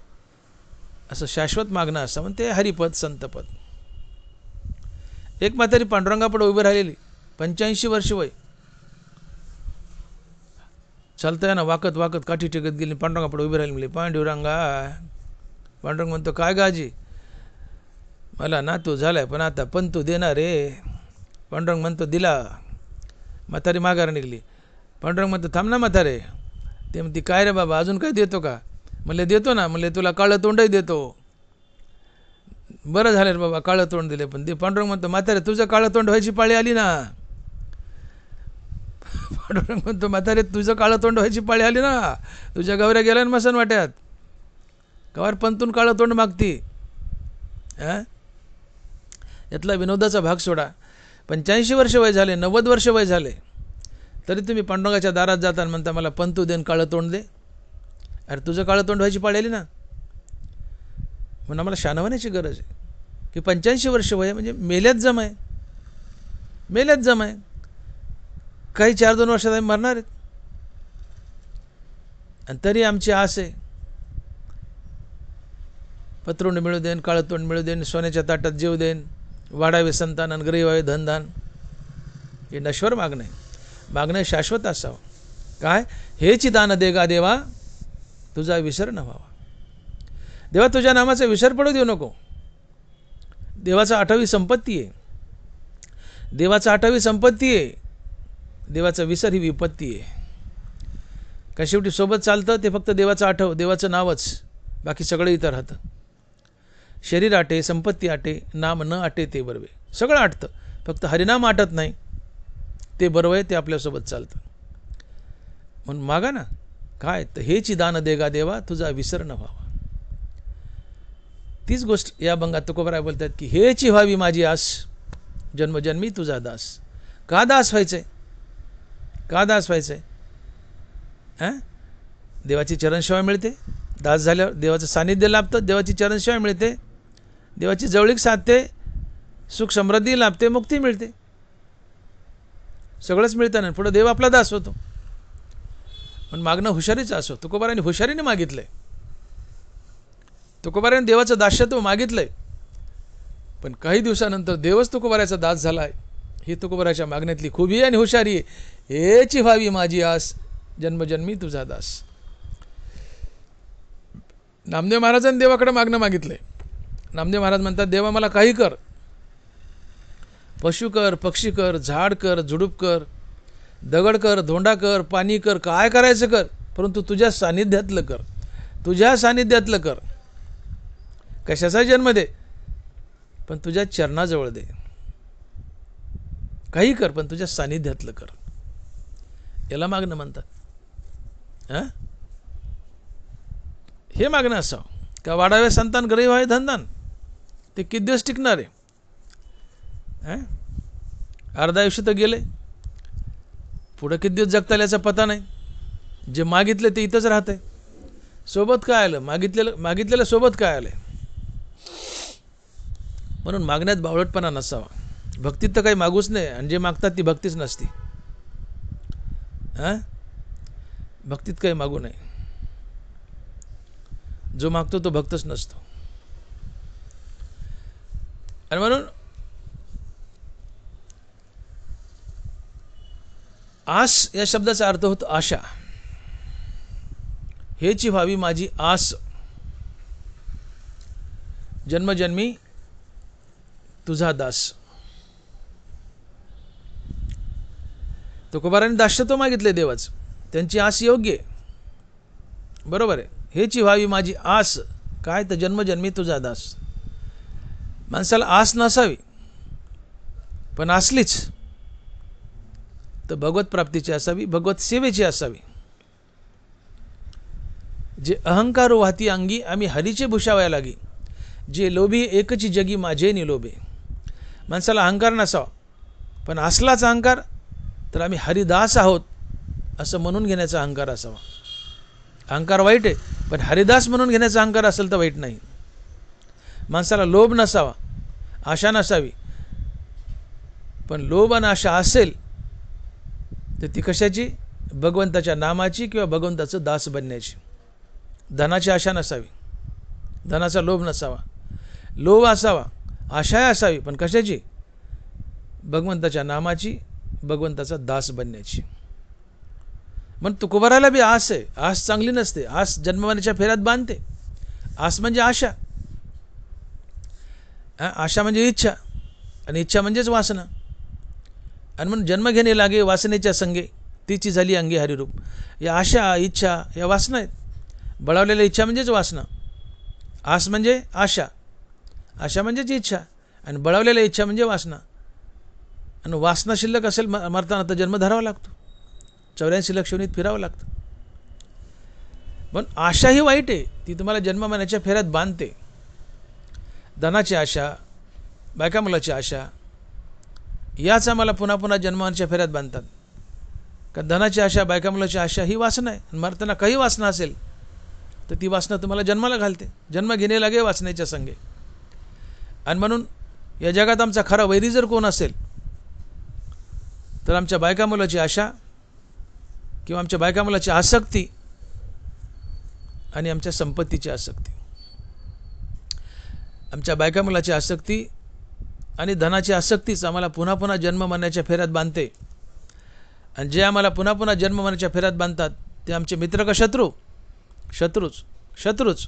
असं शाश्वत मागणं असावं. ते हरिपद संतपद. एक म्हातारी पांडुरंगापुढे उभी राहिलेली, 85 वर्ष वय, चालता ना वाकत वाकत काठी टेकत गेली, पांडुरंगापुढे उभी राहिली. म्हणली पांडुरंगा. पांडुरंग म्हणतो काय गाजी? मला नातू झालाय पण आता पंतू देणार रे. पांडुरंग म्हणतो दिला. म्हातारी माघार निघली. पांडुरंग म्हणतो थांब ना म्हातारे. ते म्हणते काय रे बाबा अजून काय देतो का? म्हणले देतो ना. म्हणले तुला काळं तोंडही देतो. बरं झालं रे बाबा काळं तोंड दिले. पण ते पांडुरंग म्हणतो म्हातारे तुझं काळं तोंड व्हायची पाळी आली ना. पांडुरंग म्हणतो म्हातारे तुझं काळं तोंड व्हायची पाळी आली ना. तुझ्या गवऱ्या गेल्या ना मसन वाट्यात. कवर पंतून काळं तोंड मागती. यातला विनोदाचा भाग सोडा. 85 वर्ष वय झाले, 90 वर्ष वय झाले, तरी तुम्ही पांडुरंगाच्या दारात जाता म्हणता मला पंतू देन काळं तोंड दे. अरे तुझं काळं तोंड व्हायची पाळी आली ना. म्हणून आम्हाला शान होण्याची गरज आहे की 85 वर्ष वय म्हणजे मेल्यात जमाय. मेल्यात जमाय. काही 4-2 वर्षात आम्ही मरणार आहेत. आणि तरी आमची आस आहे पत्रोंड मिळू देन, काळं तोंड मिळू देन, सोन्याच्या ताटात जेव देन, वाढावे संतान आणि गरीब व्हावे धनदान. हे नश्वर मागणं आहे. मागणं शाश्वत असावं. काय? हेची दान देगा देवा तुझा विसर न व्हावा. देवा तुझ्या नामाचा विसर पडू देऊ नको. देवाचा 8वी संपत्ती आहे. देवाचा 8वी संपत्ती आहे. देवाचा विसर ही विपत्ती आहे. का शेवटी सोबत चालतं ते फक्त देवाचं आठव, देवाचं नावच, बाकी सगळं इथं राहतं. शरीर आटे, संपत्ती आटे, नाम न आटे ते बरवे. सगळं आटतं, फक्त हरिनाम आटत नाही. ते बरवं आहे, ते आपल्यासोबत चालतं. म्हणून मागा ना. काय? तर हेची दान देगा देवा तुझा विसर न व्हावा. तीच गोष्ट या अभंगात तुकोबराय बोलतात की हेची व्हावी माझी आस जन्मजन्मी तुझा दास. का दास व्हायचंय? का दास व्हायचंय? देवाची चरणसेवा मिळते. दास झाल्यावर देवाचं सानिध्य लाभतं, देवाची चरणसेवा मिळते, देवाची जवळीक साधते, सुख समृद्धी लाभते, मुक्ती मिळते, सगळंच मिळतं ना. पुढं देव आपला दास होतो. पण मागणं हुशारीचं असो. तुकोबाराने हुशारीने मागितलंय. तुकोबाराने देवाचं दास्यत्व मागितलंय. पण काही दिवसानंतर देवच तुकोबाराचा दास झालाय. ही तुकोबाराच्या मागण्यातली खूबी आणि हुशारी आहे. हेची व्हावी माझी आस जन्मजन्मी तुझा दास. नामदेव महाराजांनी देवाकडे मागणं मागितलंय. नामदेव महाराज म्हणतात देवा मला काही कर, पशु कर, पक्षी कर, झाड कर, झुडूप कर, दगड कर, धोंडा कर, पाणी कर, काय करायचं कर, परंतु तुझ्या सानिध्यातलं कर. तुझ्या सानिध्यातलं कर. कशाचा जन्म दे पण तुझ्या चरणाजवळ दे. काही कर पण तुझ्या सानिध्यातलं कर. याला मागणं म्हणतात. हे मागणं असावं. का वाढावे संतान गरीब व्हावे धनदान. ते किती दिवस टिकणार आहे? अर्धा आयुष्य तर गेले. पुढं किती दिवस जगता याचा पता नाही. जे मागितले ते इथंच राहतंय. सोबत काय आलं? मागितलेलं सोबत काय आलंय? म्हणून मागण्यात बावळटपणा नसावा. भक्तीत तर काही मागूच नाही, आणि जे मागतात ती भक्तीच नसती. हां, भक्तीत काही मागू नये. जो मागतो तो भक्तच नसतो. आणि म्हणून आस या शब्दाचा अर्थ होतो आशा. हेची व्हावी माझी आस, जन्मजन्मी तुझा दास. तुकोबाराने दास्यत्व मागितले देवाच, त्यांची आस योग्य आहे, बरोबर आहे. हेची व्हावी माझी आस, काय तर जन्मजन्मी तुझा दास. माणसाला आस नसावी, पण असलीच तर भगवत प्राप्तीची असावी, भगवत सेवेची असावी. जे अहंकार वाहती अंगी, आम्ही हरीचे भूषावया लागी. जे लोभी एकची जगी माझे निलोभे. माणसाला अहंकार नसावा, पण असलाच अहंकार तर आम्ही हरिदास आहोत असं म्हणून घेण्याचा अहंकार असावा. अहंकार वाईट आहे, पण हरिदास म्हणून घेण्याचा अहंकार असेल तर वाईट नाही. माणसाला लोभ नसावा, आशा नसावी, पण लोभ आणि आशा असेल तर ती कशाची? भगवंताच्या नामाची किंवा भगवंताचं दास बनण्याची. धनाची आशा नसावी, धनाचा लोभ नसावा. लोभ असावा, आशा असावी, पण कशाची? भगवंताच्या नामाची, भगवंताचा दास बनण्याची. मग तुकोबाराला बी आस आहे. आस चांगली नसते, आस जन्ममरणाच्या फेऱ्यात बांधते. आस म्हणजे आशा, आशा म्हणजे इच्छा, आणि इच्छा म्हणजेच वासना. आणि म्हणून जन्म घेणे लागे वासनेच्या संगे, तिची झाली अंगी हरिरूप. या आशा, इच्छा या वासना आहेत. बळावलेल्या इच्छा म्हणजेच वासना. आस म्हणजे आशा, आशा म्हणजेच इच्छा, आणि बळावलेल्या इच्छा म्हणजे वासना. आणि वासना शिल्लक असेल मरताना तर जन्म धरावा लागतो, 84 लाख योनीत फिरावं लागतं. पण आशा ही वाईट आहे, ती तुम्हाला जन्ममरणाच्या फेऱ्यात बांधते. धनाची आशा, बायका मुलाची आशा, याच आम्हाला पुन्हा पुन्हा जन्माच्या फेऱ्यात बांधतात. का धनाची आशा, बायका मुलाची आशा ही वासना आहे. मरताना काही वासना असेल तर ती वासना तुम्हाला जन्माला घालते. जन्म घेणे लागे वासनेच्या संगे. आणि म्हणून या जगात आमचा खरा वैरी जर कोण असेल तर आमच्या बायका मुलाची आशा किंवा आमच्या बायका मुलाची आसक्ती आणि आमच्या संपत्तीची आसक्ती. आमच्या बायका मुलाची आसक्ती आणि धनाची आसक्तीच आम्हाला पुन्हा पुन्हा जन्म मरण्याच्या फेऱ्यात बांधते. आणि जे आम्हाला पुन्हा पुन्हा जन्म मरण्याच्या फेऱ्यात बांधतात ते आमचे मित्र का शत्रू? शत्रूच.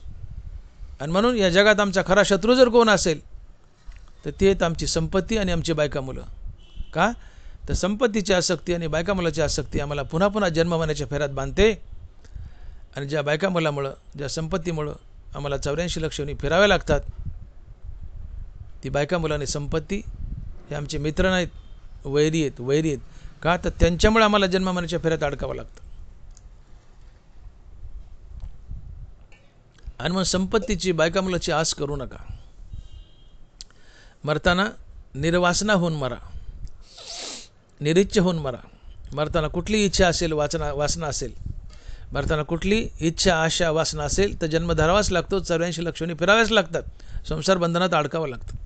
आणि म्हणून या जगात आमचा खरा शत्रू जर कोण असेल तर ते आमची संपत्ती आणि आमची बायका मुलं. का तर संपत्तीची आसक्ती आणि बायका मुलाची आसक्ती आम्हाला पुन्हा पुन्हा जन्म मरण्याच्या फेऱ्यात बांधते. आणि ज्या बायका मुलामुळं, ज्या संपत्तीमुळं आम्हाला 84 लाख योनी फिराव्या लागतात, ती बायका मुलं आणि संपत्ती हे आमचे मित्र नाहीत, वैरी आहेत. का तर त्यांच्यामुळे आम्हाला जन्म मरण्याच्या फेऱ्यात अडकावं लागतं. आणि मग संपत्तीची, बायका मुलाची आस करू नका. मरताना निर्वासना होऊन मरा, निरिच्छ होऊन मरा. मरताना कुठली इच्छा असेल, वासना असेल, मरताना कुठली इच्छा, आशा, वासना असेल तर जन्म धरावाच लागतो. 84 लाख योनी फिराव्याच लागतात, संसार बंधनात अडकावं लागतं.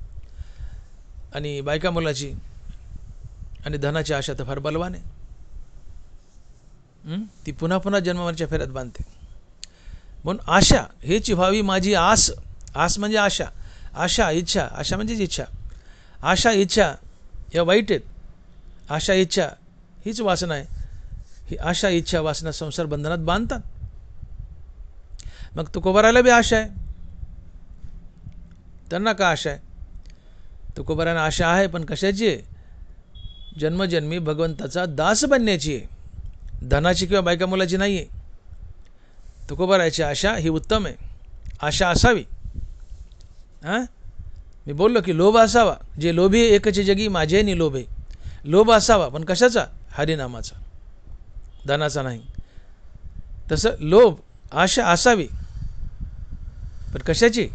आणि बायका मुलाची आणि धनाची आशा तर फार बलवान आहे, ती पुन्हा पुन्हा जन्ममरणाच्या फेऱ्यात बांधते. म्हणून आशा हेची व्हावी माझी आस. आस म्हणजे आशा, आशा इच्छा, आशा म्हणजेच इच्छा. आशा इच्छा या वाईट आहेत. आशा इच्छा हीच वासना आहे. ही आशा इच्छा वासना संसार बंधनात बांधतात. मग तुकोबाराला बी आशा आहे. त्यांना का आशा आहे? तुकोबारांना आशा आहे, पण कशाची आहे? जन्मजन्मी भगवंताचा दास बनण्याची आहे, धनाची किंवा बायका मुलाची नाही आहे. तुकोबाराची आशा ही उत्तम आहे. आशा असावी. मी बोललो की लोभ असावा. जे लोभी एकचे जगी माझे निलोभे. लोभ असावा, पण कशाचा? हरिनामाचा, धनाचा नाही. तसं लोभ, आशा असावी, पण कशाची?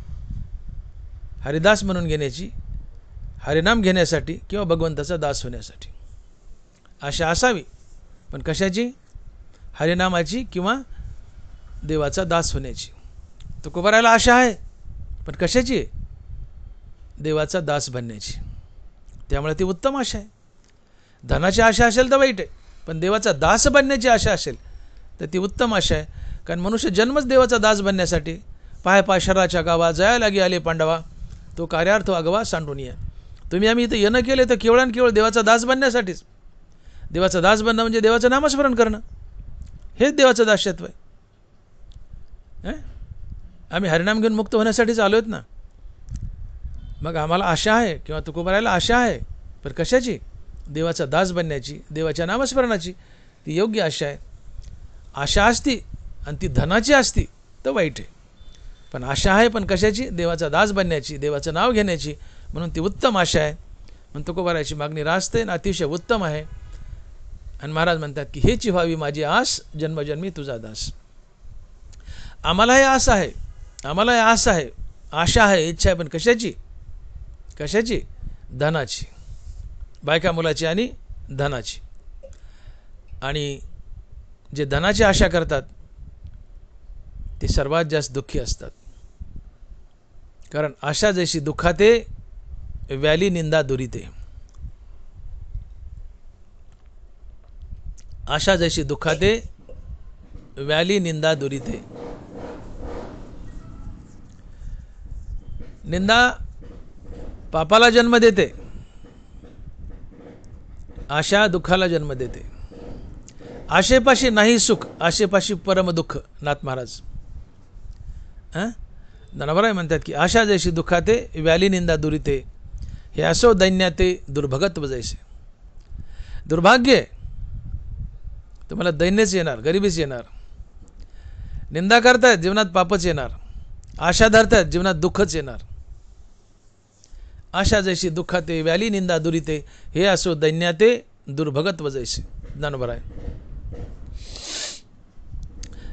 हरिदास म्हणून घेण्याची, हरिनाम घेण्यासाठी किंवा भगवंताचा दास होण्यासाठी आशा असावी. पण कशाची? हरिनामाची किंवा देवाचा दास होण्याची. तुकोबाराला आशा आहे, पण कशाची? देवाचा दास बनण्याची. त्यामुळे ती उत्तम आशा आहे. धनाची आशा असेल तर वाईट आहे, पण देवाचा दास बनण्याची आशा असेल तर ती उत्तम आशा आहे. कारण मनुष्य जन्मच देवाचा दास बनण्यासाठी. पाय पाशराच्या गावा जया लागी आले पांडवा, तो कार्यार्थ अगवा सांडून या. तुम्ही आम्ही इथं येणं केले तर केवळ आणि केवळ देवाचा दास बनण्यासाठीच. देवाचा दास बनणं म्हणजे देवाचं नामस्मरण करणं, हेच देवाचं दास्यत्व आहे. आम्ही हरिनाम घेऊन मुक्त होण्यासाठीच आलो आहेत ना. मग आम्हाला आशा आहे किंवा तुकोबारायला आशा आहे, पण कशाची? देवाचा दास बनण्याची, देवाच्या नामस्मरणाची. ती योग्य आशा आहे. आशा असती आणि ती धनाची असती तर वाईट आहे, पण आशा आहे पण कशाची? देवाचा दास बनण्याची, देवाचं नाव घेण्याची, म्हणून ती उत्तम आशा आहे. म्हणून तुकोबारायची मागणी रास्त आहे आणि अतिशय उत्तम आहे. आणि महाराज म्हणतात की हेची व्हावी माझी आस, जन्मजन्मी तुझा दास. आम्हालाही आस आहे, आम्हालाही आस आहे, आशा आहे, इच्छा आहे, पण कशाची? कशाची? धनाची, बायका मुलाची आणि धनाची. आणि जे धनाची आशा करतात ते सर्वात जास्त दुःखी असतात. कारण आशा जैशी दुःखाते, व्याली निंदा दुरिते. आशा जैशी दुःखाते, व्याली निंदा दुरिते. निंदा पापाला जन्म देते, आशा दुःखाला जन्म देते. आशेपाशी नाही सुख, आशेपाशी परम दुःख. नाथ महाराज नवराय म्हणतात की आशा जैशी दुःखाते, व्याली निंदा दुरिते. हे असो दैन्याते, दुर्भगत्व जैसे. दुर्भाग्य तुम्हाला दैन्यच येणार, गरिबीच येणार. निंदा करतायत, जीवनात पापच येणार. आशा धरतायत, जीवनात दुःखच येणार. आशा जैशी दुःखाते, व्याली निंदा दुरिते. हे असो दैन्याते, दुर्भगत्व जैसे. ज्ञानोबा आहे.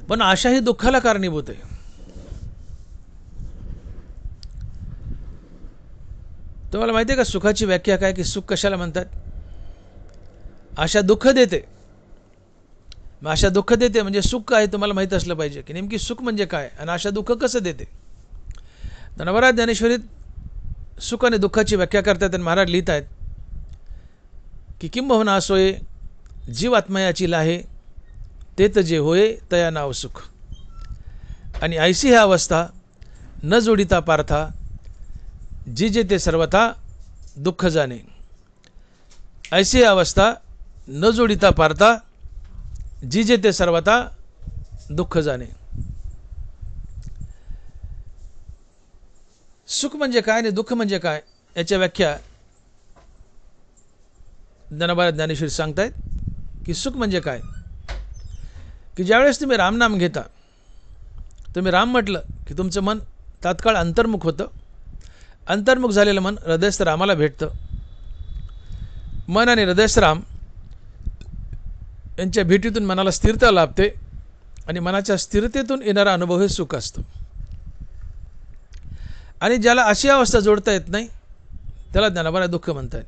पण आशा ही दुःखाला कारणीभूत आहे. तुम्हाला माहिती आहे का सुखाची व्याख्या काय? की सुख कशाला म्हणतात? आशा दुःख देते. मग आशा दुःख देते म्हणजे सुख काय तुम्हाला माहीत असलं पाहिजे की नेमकी सुख म्हणजे काय आणि आशा दुःख कसं देते. नवराज ज्ञानेश्वरीत सुख आणि दुःखाची व्याख्या करतात आणि महाराज लिहित आहेत की किंबहुना असोये जीव आत्मयाची लाहे, तेत जे होये तया नाव सुख. आणि ऐसी ही अवस्था न जोडिता पार्था, जी जे ते सर्वथा दुःख जाणे. ऐसी ही अवस्था न जोडिता पार्था, जी जे ते सर्वथा दुःख जाणे. सुख म्हणजे काय आणि दुःख म्हणजे काय याच्या व्याख्या ज्ञानोबा ज्ञानेश्वरी सांगतायत की सुख म्हणजे काय? की ज्यावेळेस तुम्ही रामनाम घेता, तुम्ही राम म्हटलं की तुमचं मन तात्काळ अंतर्मुख होतं. अंतर्मुख झालेलं मन हृदयस्थ रामाला भेटतं. मन आणि हृदयस्थ राम यांच्या भेटीतून मनाला स्थिरता लाभते आणि मनाच्या स्थिरतेतून येणारा अनुभव हे सुख असतं. आणि ज्याला अशी अवस्था जोडता येत नाही त्याला ज्ञानोबा दुःख म्हणतात.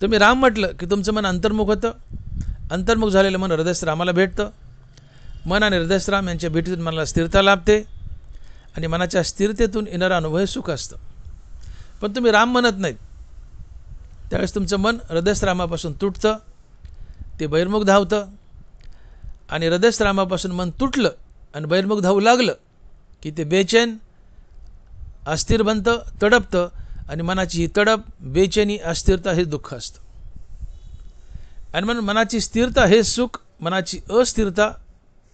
तुम्ही राम म्हटलं की तुमचं मन अंतर्मुख होतं. अंतर्मुख झालेलं मन हृदयस्थ रामाला भेटतं. मन आणि हृदयस्थ राम यांच्या भेटीतून मनाला स्थिरता लाभते आणि मनाच्या स्थिरतेतून येणारा अनुभव हे सुख असतं. पण तुम्ही राम म्हणत नाहीत त्यावेळेस तुमचं मन हृदयस्थ रामापासून तुटतं, ते बहिर्मुख धावतं. आणि हृदयस्थ रामापासून मन तुटलं आणि बहिर्मुख धावू लागलं की ते बेचैन अस्थिर बनतं, तडपतं. आणि मनाची ही तडप, बेचैनी, अस्थिरता हे दुःख असतं. आणि म्हणून मनाची स्थिरता हे सुख, मनाची अस्थिरता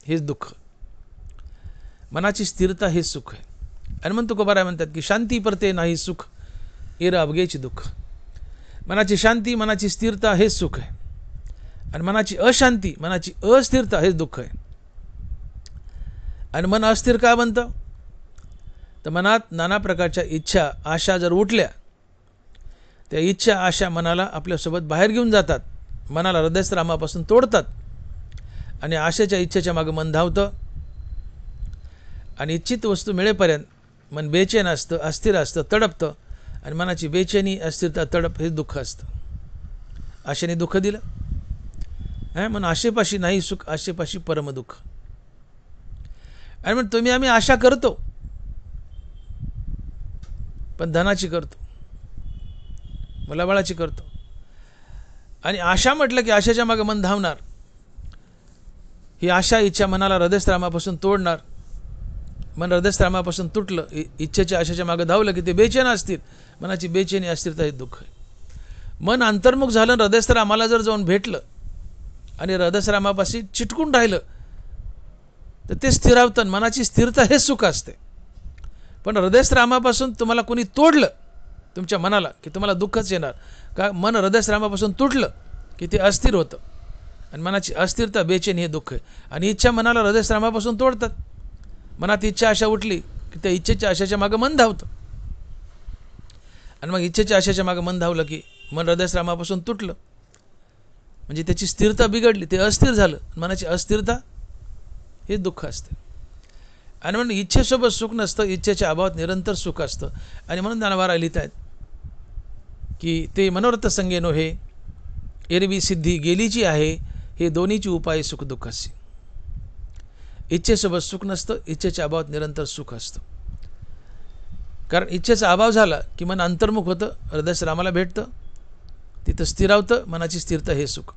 हेच दुःख. मनाची स्थिरता हे सुख आहे. आणि म्हणून तुकोबाराय म्हणतात की शांती परते नाही सुख, एरा अवघेची दुःख. मनाची शांती, मनाची स्थिरता हेच सुख आहे. आणि मनाची अशांती, मनाची अस्थिरता हेच दुःख आहे. आणि मन अस्थिर का बनतं? तर मनात नाना प्रकारच्या इच्छा, आशा जर उठल्या, त्या इच्छा, आशा मनाला आपल्यासोबत बाहेर घेऊन जातात. मनाला हृदयस्थ रामापासून तोडतात आणि आशेच्या इच्छेच्या मागे मन धावतं. आणि इच्छित वस्तू मिळेपर्यंत मन बेचैन असतं, अस्थिर असतं, तडपतं. आणि मनाची बेचैनी, अस्थिरता, तडप हे दुःख असतं. आशेने दुःख दिलं म्हणून आशेपाशी नाही सुख, आशेपाशी परम दुःख. आणि मग तुम्ही आम्ही आशा करतो पण धनाची करतो. मुलाबाळाची करतो. आणि आशा म्हटलं की आशेच्या मागे मन धावणार. ही आशा इच्छा मनाला हृदयस्थानापासून तोडणार. मन हृदयस्थानापासून तुटलं, इच्छेच्या आशेच्या मागे धावलं की ते बेचैन असतील. मनाची बेचैनी अस्थिरता हे दुःख आहे. मन अंतर्मुख झालं, हृदयस्थान आम्हाला जर जाऊन भेटलं आणि हृदयस्थानापाशी चिटकून राहिलं तर ते स्थिरावतं. मनाची स्थिरता हे सुख असते. पण हृदयस्थानापासून तुम्हाला कोणी तोडलं तुमच्या मनाला की तुम्हाला दुःखच येणार. का? मन हृदयस्थानापासून तुटलं की ते अस्थिर होतं आणि मनाची अस्थिरता बेचैनी हे दुःख आहे. आणि इच्छा मनाला हृदयस्थानापासून तोडतात. मनात इच्छा आशा उठली की त्या इच्छेच्या आशेच्या मागे मन धावतं. आणि मग इच्छेच्या आशेच्या मागे मन धावलं की मन हृदयस्थानापासून तुटलं म्हणजे त्याची स्थिरता बिघडली, ते अस्थिर झालं. मनाची अस्थिरता हे दुःख असते. आणि म्हणून इच्छेसोबत सुख नसतं, इच्छेच्या अभावात निरंतर सुख असतं. आणि म्हणून ज्ञानवारा लिहित आहेत की ते मनोरथ संगेनो हे एरवी सिद्धी गेलीची आहे, हे दोन्हीची उपाय सुख दुःखाशी. इच्छेसोबत सुख नसतं, इच्छेच्या अभावात निरंतर सुख असतं. कारण इच्छेचा अभाव झाला की मन अंतर्मुख होतं, हृदयस्थानाला भेटतं, तिथं स्थिरावतं. मनाची स्थिरता हे सुख.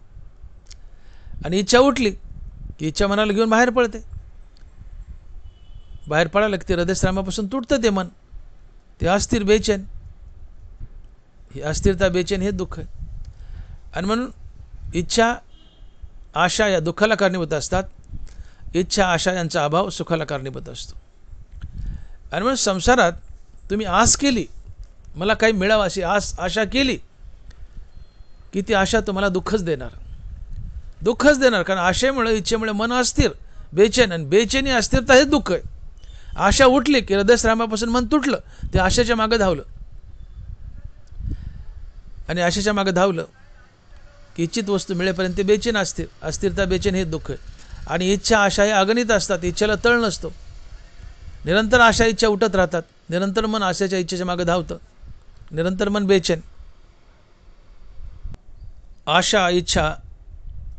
आणि इच्छा उठली की इच्छा मनाला घेऊन बाहेर पडते. बाहेर पडायला की ते हृदयस्थानापासून तुटतं ते मन, ते अस्थिर बेचैन. ही अस्थिरता बेचैन हे दुःख आहे. आणि म्हणून इच्छा आशा या दुःखाला कारणीभूत असतात. इच्छा आशा यांचा अभाव सुखाला कारणीभूत असतो. आणि म्हणून संसारात तुम्ही आस केली, मला काही मिळावं अशी आशा केली की ती आशा तुम्हाला दुःखच देणार. दुःखच देणार. कारण आशेमुळे इच्छेमुळे मन अस्थिर बेचैन, आणि बेचैनी अस्थिरता हे दुःख आहे. आशा उठली की हृदयस्थानापासून मन तुटलं, ते आशेच्या मागे धावलं. आणि आशेच्या मागे धावलं की इच्छित वस्तू मिळेपर्यंत ते बेचैन असतील. अस्थिरता बेचैन हे दुःख आहे. आणि इच्छा आशा हे अगणित असतात. इच्छेला तळ नसतो. निरंतर आशा इच्छा उठत राहतात. निरंतर मन आशेच्या इच्छेच्या मागे धावतं. निरंतर मन बेचैन. आशा इच्छा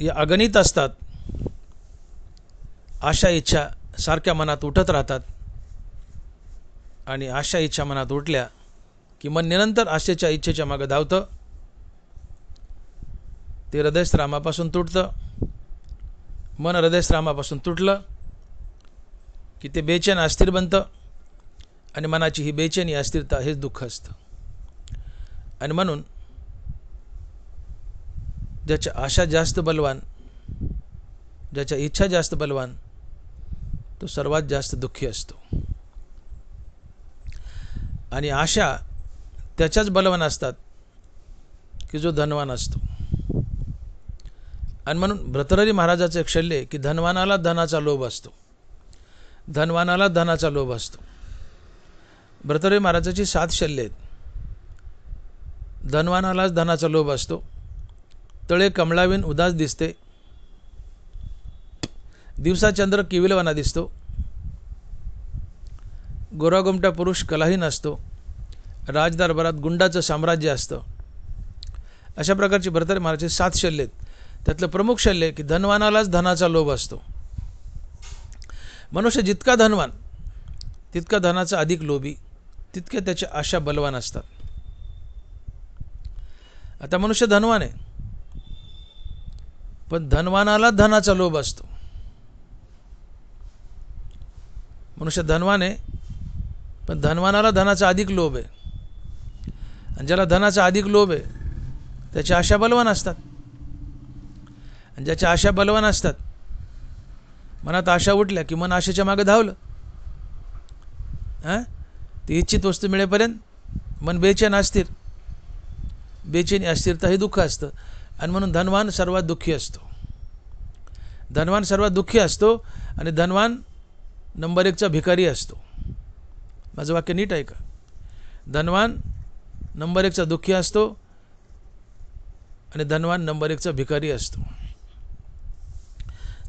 या अगणित असतात. आशा इच्छा सारख्या मनात उठत राहतात. आणि आशा इच्छा मनात उठल्या की मन निरंतर आशेच्या इच्छेच्या मागे धावतं. ते हृदयस्थानापासून तुटतं. मन हृदयस्थानापासून तुटलं की ते बेचैन अस्थिर बनतं. आणि मनाची ही बेचैनी अस्थिरता हेच दुःख असतं. आणि म्हणून ज्याच्या आशा जास्त बलवान, ज्याच्या इच्छा जास्त बलवान, तो सर्वात जास्त दुःखी असतो. आणि आशा त्याच्याच बलवान असतात की जो धनवान असतो. आणि म्हणून भर्तृहरी महाराजाचं एक शल्य की धनवानाला धनाचा लोभ असतो. धनवानाला धनाचा लोभ असतो. भर्तृहरी महाराजाची 7 शल्य आहेत. धनवानालाच धनाचा लोभ असतो. तळे कमळाविन उदास दिसते. दिवसा चंद्र किविलवाना दिसतो. गोरागोमटा पुरुष कलाहीन असतो. राजदरबारात गुंडाचं साम्राज्य असतं. अशा प्रकारची भर्तृहरी महाराजाची 7 शल्य आहेत. त्यातलं प्रमुख शल्य की धनवानालाच धनाचा लोभ असतो. मनुष्य जितका धनवान तितका धनाचा अधिक लोभी, तितक्या त्याच्या आशा बलवान असतात. आता मनुष्य धनवान आहे पण धनवानाला धनाचा लोभ असतो. मनुष्य धनवान आहे पण धनवानाला धनाचा अधिक लोभ आहे. आणि ज्याला धनाचा अधिक लोभ आहे त्याच्या आशा बलवान असतात. आणि ज्याच्या आशा बलवान असतात, मनात आशा उठल्या की मन आशेच्या मागे धावलं. ती इच्छित वस्तू मिळेपर्यंत मन बेचैन अस्थिर. बेचैनी अस्थिरता हे दुःख असतं. आणि म्हणून धनवान सर्वात दुःखी असतो. धनवान सर्वात दुःखी असतो. आणि धनवान नंबर 1चा भिकारी असतो. माझं वाक्य नीट आहे का? धनवान नंबर 1चा दुःखी असतो आणि धनवान नंबर 1चा भिकारी असतो.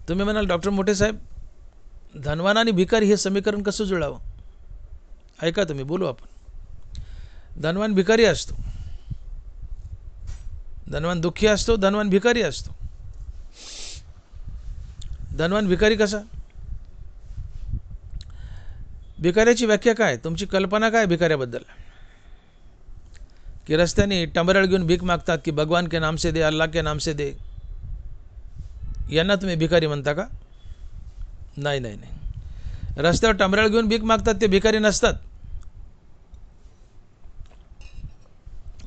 तुम्ही म्हणाल डॉक्टर मोठे साहेब, धनवान आणि भिकारी हे समीकरण कसं जुळावं? ऐका तुम्ही, बोलू आपण. धनवान भिकारी असतो, धनवान दुःखी असतो, धनवान भिकारी असतो. धनवान भिकारी कसा? भिकाऱ्याची व्याख्या काय? तुमची कल्पना काय भिकाऱ्याबद्दल? की रस्त्याने टंबरळ घेऊन भीक मागतात की भगवान के नाम से दे, अल्लाह के नाम से दे, यांना तुम्ही भिकारी म्हणता का? नाही नाही नाही, रस्त्यावर टंबरळ घेऊन भीक मागतात ते भिकारी नसतात.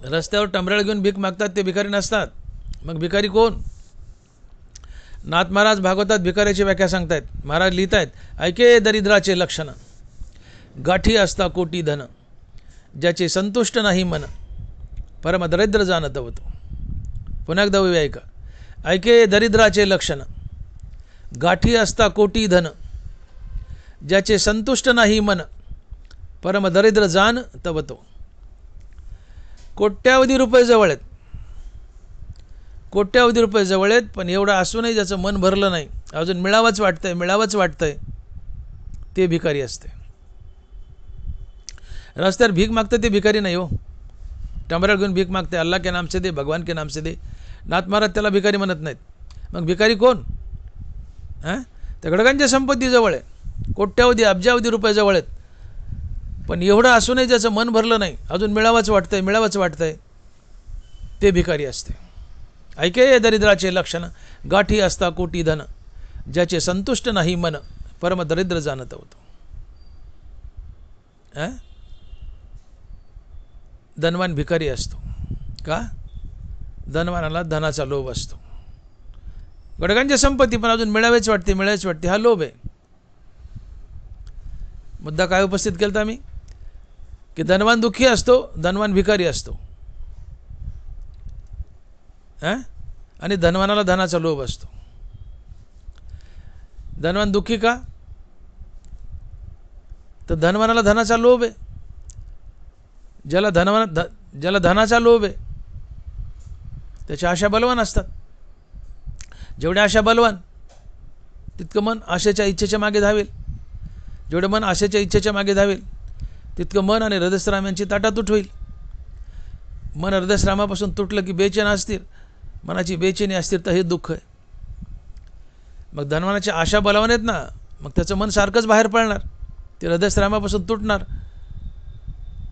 रस्त्यावर टंबरळ घेऊन भीक मागतात ते भिकारी नसतात. मग भिकारी कोण? नाथ महाराज भागवतात भिकाऱ्याची व्याख्या सांगतायत. महाराज लिहित आहेत, ऐके दरिद्राचे लक्षण, गाठी असता कोटी धन, ज्याचे संतुष्ट नाही मन, परम दरिद्र जाणत होतो. पुन्हा एकदा वळूया ऐका. ऐके दरिद्राचे लक्षण, गाठी असता कोटी धन, ज्याचे संतुष्ट नाही मन, परम दरिद्र जाण तवतो. कोट्यावधी रुपये जवळ आहेत, कोट्यावधी रुपये जवळ आहेत, पण एवढं असूनही ज्याचं मन भरलं नाही, अजून मिळावंच वाटतंय, मिळावंच वाटतंय, ते भिकारी असते. रस्त्यावर भीक मागतं ते भिकारी नाही हो. टंबरळ घेऊन भीक मागते, अल्लाह के नाम से दे, भगवान के नाम से दे, नाथ महाराज त्याला भिकारी म्हणत नाहीत. मग भिकारी कोण? हां, त्या खडकांच्या संपत्ती जवळ आहे, कोट्यावधी अब्जावधी रुपये जवळ आहेत, पण एवढं असूनही ज्याचं मन भरलं नाही, अजून मिळावंच वाटतंय, मिळावंच वाटतंय, ते भिकारी असते. ऐके दरिद्राचे लक्षण, गाठी असता कोटी धन, ज्याचे संतुष्ट नाही मन, परम दरिद्र जाणत होतो. धनवान भिकारी असतो का? धनवानाला धनाचा लोभ असतो. गडगांची संपत्ती पण अजून मिळावेच वाटते, मिळावेच वाटते, हा लोभ आहे. मुद्दा काय उपस्थित केला मी? की धनवान दुःखी असतो, धनवान भिकारी असतो. आणि धनवानाला धनाचा लोभ असतो. धनवान दुःखी का? तर धनवानाला धनाचा लोभ आहे. ज्याला धनाचा लोभ आहे त्याच्या आशा बलवान असतात. जेवढ्या आशा बलवान तितकं मन आशेच्या इच्छेच्या मागे धावेल. जेवढं मन आशेच्या इच्छेच्या मागे धावेल तितकं मन आणि हृदयस्राम यांची ताटातूट होईल. मन हृदयस्रामापासून तुटलं की बेचैन असतील, मनाची बेचैनी असतील तर हे दुःख आहे. मग धनवानाची आशा बलवान आहेत ना, मग त्याचं मन सारखंच बाहेर पडणार, ते हृदयस्रामापासून तुटणार.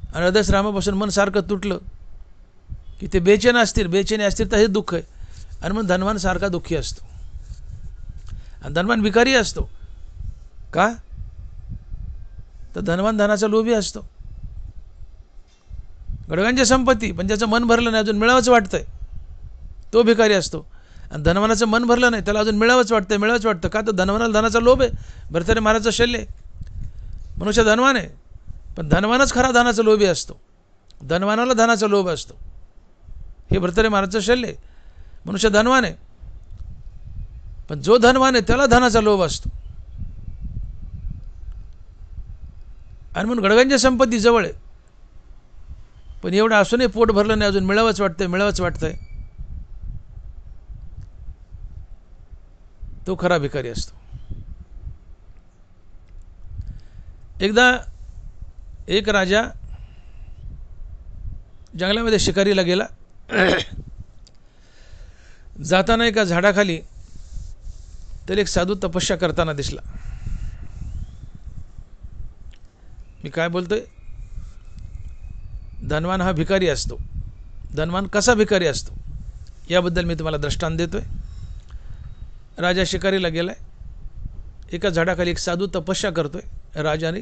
आणि हृदयस्रामापासून मन सारखं तुटलं की ते बेचैन असतील, बेचैनी असतील तर हे दुःख आहे. आणि मग धनवान सारखा दुःखी असतो आणि धनवान भिकारी असतो का? तर धनवान धनाचा लोभी असतो. गडगांची संपत्ती पण ज्याचं मन भरलं नाही, अजून मिळावंच वाटतंय, तो भिकारी असतो. आणि धनवानाचं मन भरलं नाही, त्याला अजून मिळावंच वाटतंय, मिळावंच वाटतं का? तर धनवानाला धनाचा लोभ आहे. भरतरी महाराजचं शल्य, मनुष्य धनवान आहे पण धनवानच खरा धनाचा लोभी असतो. धनवानाला धनाचा लोभ असतो, हे भरतरी महाराजचं शल्य. मनुष्य धनवान आहे पण जो धनवान आहे त्याला धनाचा लोभ असतो. आणि म्हणून गडगांची संपत्ती जवळ आहे पण एवढं असूनही पोट भरलं नाही, अजून मिळावंच वाटतंय, मिळावंच वाटतंय, तो खरा भिकारी असतो. एकदा एक राजा जंगलामध्ये शिकारीला गेला. जाताना एका झाडाखाली त्याला एक साधू तपस्या करताना दिसला. मी काय बोलतोय? धनवान हा भिकारी असतो. धनवान कसा भिकारी असतो याबद्दल मी तुम्हाला दृष्टांत देतोय. राजा शिकारीला गेलाय, एका झाडाखाली एक साधू तपस्या करतोय. राजाने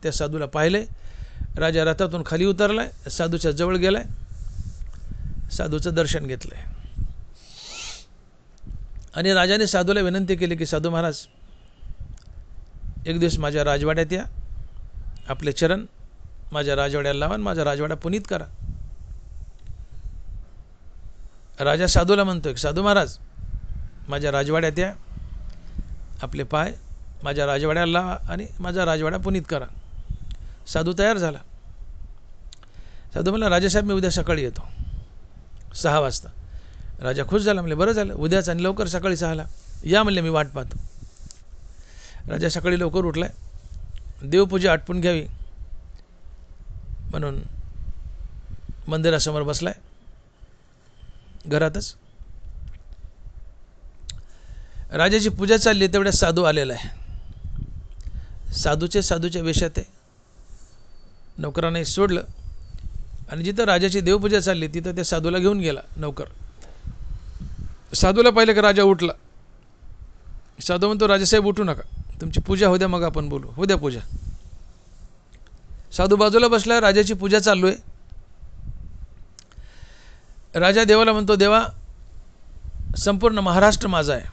त्या साधूला पाहिले. राजा रथातून खाली उतरलाय, साधूच्या जवळ गेलाय, साधूचं दर्शन घेतलंय. आणि राजाने साधूला विनंती केली की साधू महाराज, एक दिवस माझ्या राजवाड्यात या, आपले चरण माझ्या राजवाड्याला लावा, माझा राजवाडा पुनीत करा. राजा साधूला म्हणतोय, साधू महाराज माझ्या राजवाड्यात या, आपले पाय माझ्या राजवाड्याला लावा आणि माझा राजवाडा पुनीत करा. साधू तयार झाला. साधू म्हणला, राजासाहेब मी उद्या सकाळी येतो 6 वाजता. राजा खुश झाला, म्हणले बरं झालं, उद्याच आणि लवकर सकाळी 6ला या म्हणले, मी वाट पाहतो. राजा सकाळी लवकर उठलाय, देवपूजा आटपून घ्यावी म्हणून मंदिरासमोर बसलाय घरातच. राजाची पूजा चालली तेवढ्या साधू आलेला आहे. साधूच्या वेशात आहे. नोकराने सोडलं आणि जिथं राजाची देवपूजा चालली तिथं त्या साधूला घेऊन गेला नौकर. साधूला पाहिलं की राजा उठला. साधू म्हणतो, राजासाहेब उठू नका, तुमची पूजा होऊ द्या, मग आपण बोलू, होऊ द्या पूजा. साधू बाजूला बसला, राजाची पूजा चालू आहे. राजा देवाला म्हणतो, देवा संपूर्ण महाराष्ट्र माझा आहे,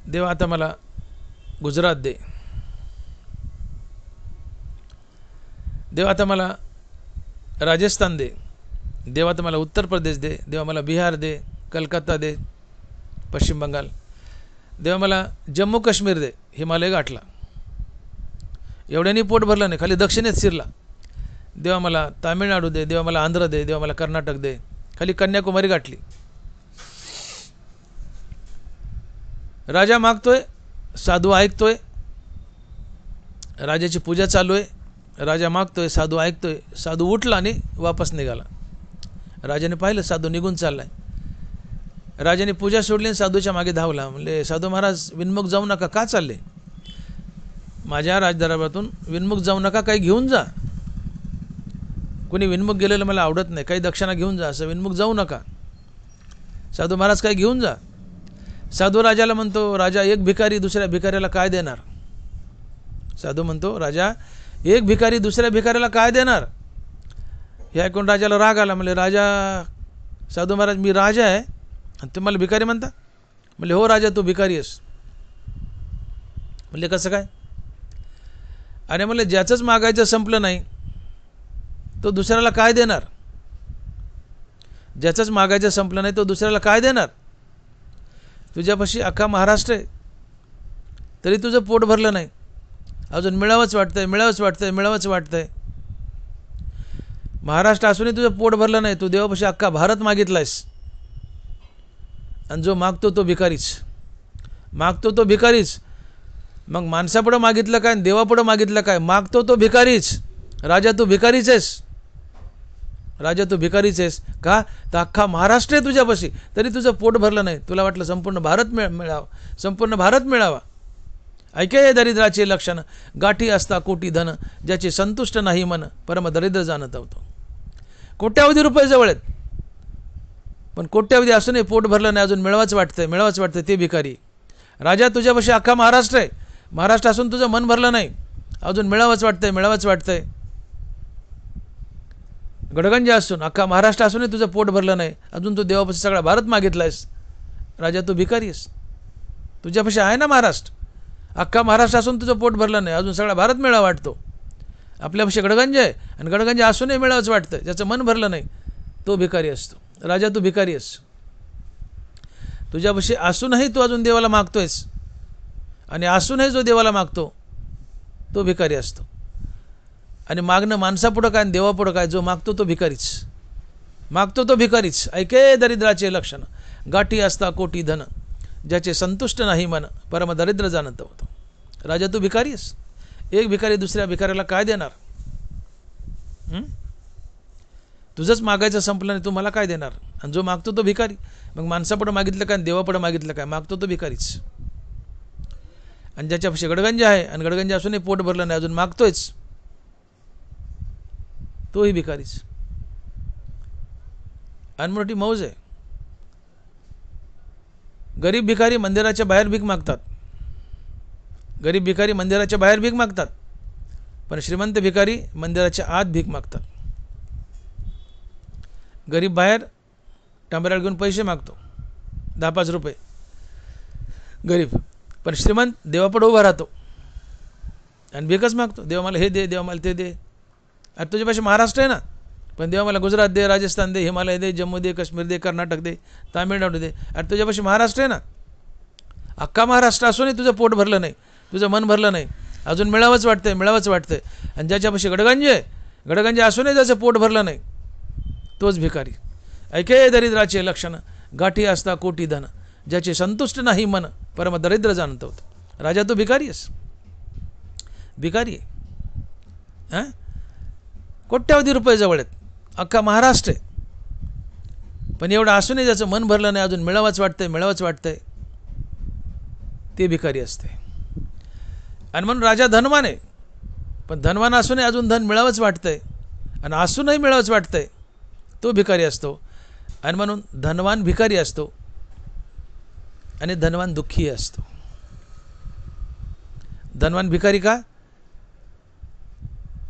देवा आता मला गुजरात दे, देवा आता मला राजस्थान दे, देवा आता मला उत्तर प्रदेश दे, देवा मला बिहार दे, कलकत्ता दे, पश्चिम बंगाल, देवा मला जम्मू काश्मीर दे. हिमालय गाठला, एवढ्यानी पोट भरलं नाही, खाली दक्षिणेत शिरला. देवा मला तामिळनाडू दे, देवा मला आंध्र दे, देवा मला कर्नाटक दे, खाली कन्याकुमारी गाठली. राजा मागतोय, साधू ऐकतोय. राजाची पूजा चालू आहे, राजा मागतोय, साधू ऐकतोय. साधू उठला आणि वापस निघाला. राजाने पाहिलं साधू निघून चाललाय. राजाने पूजा सोडली आणि साधूच्या मागे धावला. म्हणले, साधू महाराज विनमुख जाऊ नका, का चालले? माझ्या राजदरबारातून विनमुख जाऊ नका, काही घेऊन जा. कोणी विनमुख गेलेलं मला आवडत नाही, काही दक्षिणा घेऊन जा, असं विनमुख जाऊ नका. साधू महाराज काही घेऊन जा. साधू राजाला म्हणतो, राजा एक भिकारी दुसऱ्या भिकाऱ्याला काय देणार? साधू म्हणतो, राजा एक भिकारी दुसऱ्या भिकाऱ्याला काय देणार? हे ऐकून राजाला राग आला. म्हणले, राजा, साधू महाराज मी राजा आहे आणि तुम्हाला भिकारी म्हणता? म्हणले, हो राजा, तू भिकारी आहेस. म्हणले, कसं काय? अरे म्हणले, ज्याचंच मागायचं संपलं नाही तो दुसऱ्याला काय देणार? ज्याचंच मागायचं संपलं नाही तो दुसऱ्याला काय देणार? तुझ्यापाशी अख्खा महाराष्ट्र आहे, तरी तुझं पोट भरलं नाही, अजून मिळावंच वाटतंय, मिळावंच वाटतंय, मिळावंच वाटतंय. महाराष्ट्र असूनही तुझं पोट भरलं नाही, तू देवापाशी अख्खा भारत मागितलायस. आणि जो मागतो तो भिकारीच, मागतो तो भिकारीच. मग माणसापुढं मागितलं काय, देवापुढं मागितलं काय? मागतो तो भिकारीच. राजा तू भिकारीच आहेस, राजा तू भिकारीच आहेस. का? तर अख्खा महाराष्ट्र आहे तुझ्यापाशी, तरी तुझं पोट भरलं नाही. तुला वाटलं संपूर्ण भारत मिळावा, संपूर्ण भारत मिळावा. ऐके दरिद्राचे लक्षण, गाठी असता कोटी धन, ज्याचे संतुष्ट नाही मन, परम दरिद्र जाणत होतो. कोट्यावधी रुपये जवळ आहेत, पण कोट्यावधी असूनही पोट भरलं नाही, अजून मिळवाच वाटतंय, मिळवाच वाटतंय, ते भिकारी. राजा तुझ्यापाशी अख्खा महाराष्ट्र आहे, महाराष्ट्र असून तुझं मन भरलं नाही, अजून मिळावंच वाटतंय, मिळावंच वाटतंय. गडगंज असून अख्खा महाराष्ट्र असूनही तुझं पोट भरलं नाही, अजून तू देवापाशी सगळा भारत मागितलायस. राजा तू भिकारी आहेस. तुझ्यापाशी आहे ना महाराष्ट्र, अख्खा महाराष्ट्र असून तुझं पोट भरलं नाही, अजून सगळा भारत मिळावा वाटतो. आपल्यापाशी गडगंज आहे आणि गडगंज असूनही मिळावंच वाटतं, ज्याचं मन भरलं नाही तो भिकारी असतो. राजा तू भिकारी आहेस. तुझ्यापाशी असूनही तू अजून देवाला मागतोयस, आणि असूनही जो देवाला मागतो तो भिकारी असतो. आणि मागणं माणसापुढं काय, देवापुढं काय? जो मागतो तो भिकारीच, मागतो तो भिकारीच. ऐके दरिद्राचे लक्षण, गाठी असता कोटी धन, ज्याचे संतुष्ट नाही मन, परम दरिद्र जाणत होतो. राजा तू भिकारी आहेस. एक भिकारी दुसऱ्या भिकाऱ्याला काय देणार? तुझंच मागायचं संपलं नाही, तू मला काय देणार? आणि जो मागतो तो भिकारी. मग माणसापुढं मागितलं काय, देवापुढं मागितलं काय? मागतो तो भिकारीच. आणि ज्याच्यापाशी गडगंज आहे आणि गडगंज असूनही पोट भरलं नाही, अजून मागतोयच, तोही भिकारीच. अनमोठी मौज आहे. गरीब भिकारी मंदिराच्या बाहेर भीक मागतात, गरीब भिकारी मंदिराच्या बाहेर भीक मागतात, पण श्रीमंत भिकारी मंदिराच्या आत भीक मागतात. गरीब बाहेर टांबऱ्याला घेऊन पैसे मागतो, 10-5 रुपये गरीब, पण श्रीमंत देवापुढे उभा राहतो आणि भीकच मागतो. देवा मला हे दे, देवा मला ते दे. अरे तुझ्यापाशी महाराष्ट्र आहे ना, पण देवा मला गुजरात दे, राजस्थान दे, हिमालय दे, जम्मू दे, काश्मीर दे, कर्नाटक दे, तामिळनाडू दे. अरे तुझ्यापाशी महाराष्ट्र आहे ना, अख्खा महाराष्ट्र असूनही तुझं पोट भरलं नाही, तुझं मन भरलं नाही, अजून मिळावंच वाटतंय, मिळावंच वाटतंय. आणि ज्याच्यापाशी गडगंज आहे, गडगंज असूनही ज्याचं पोट भरलं नाही तोच भिकारी. ऐके दरिद्राचे लक्षण, गाठी असता कोटी धन, ज्याचे संतुष्ट नाही मन, परम दरिद्र जाणत होतं. राजा तू भिकारी आहेस, भिकारी आहे. हां, कोट्यावधी रुपये जवळ आहेत, अख्खा महाराष्ट्र आहे, पण एवढं असूनही ज्याचं मन भरलं नाही, अजून मिळावंच वाटतंय, मिळावंच वाटतंय, ते भिकारी असते. आणि म्हणून राजा धनवान आहे, पण धनवान असूनही अजून धन मिळावंच वाटतंय आणि असूनही मिळावंच वाटतंय, तो भिकारी असतो. आणि म्हणून धनवान भिकारी असतो आणि धनवान दुःखी असतो. धनवान भिकारी का?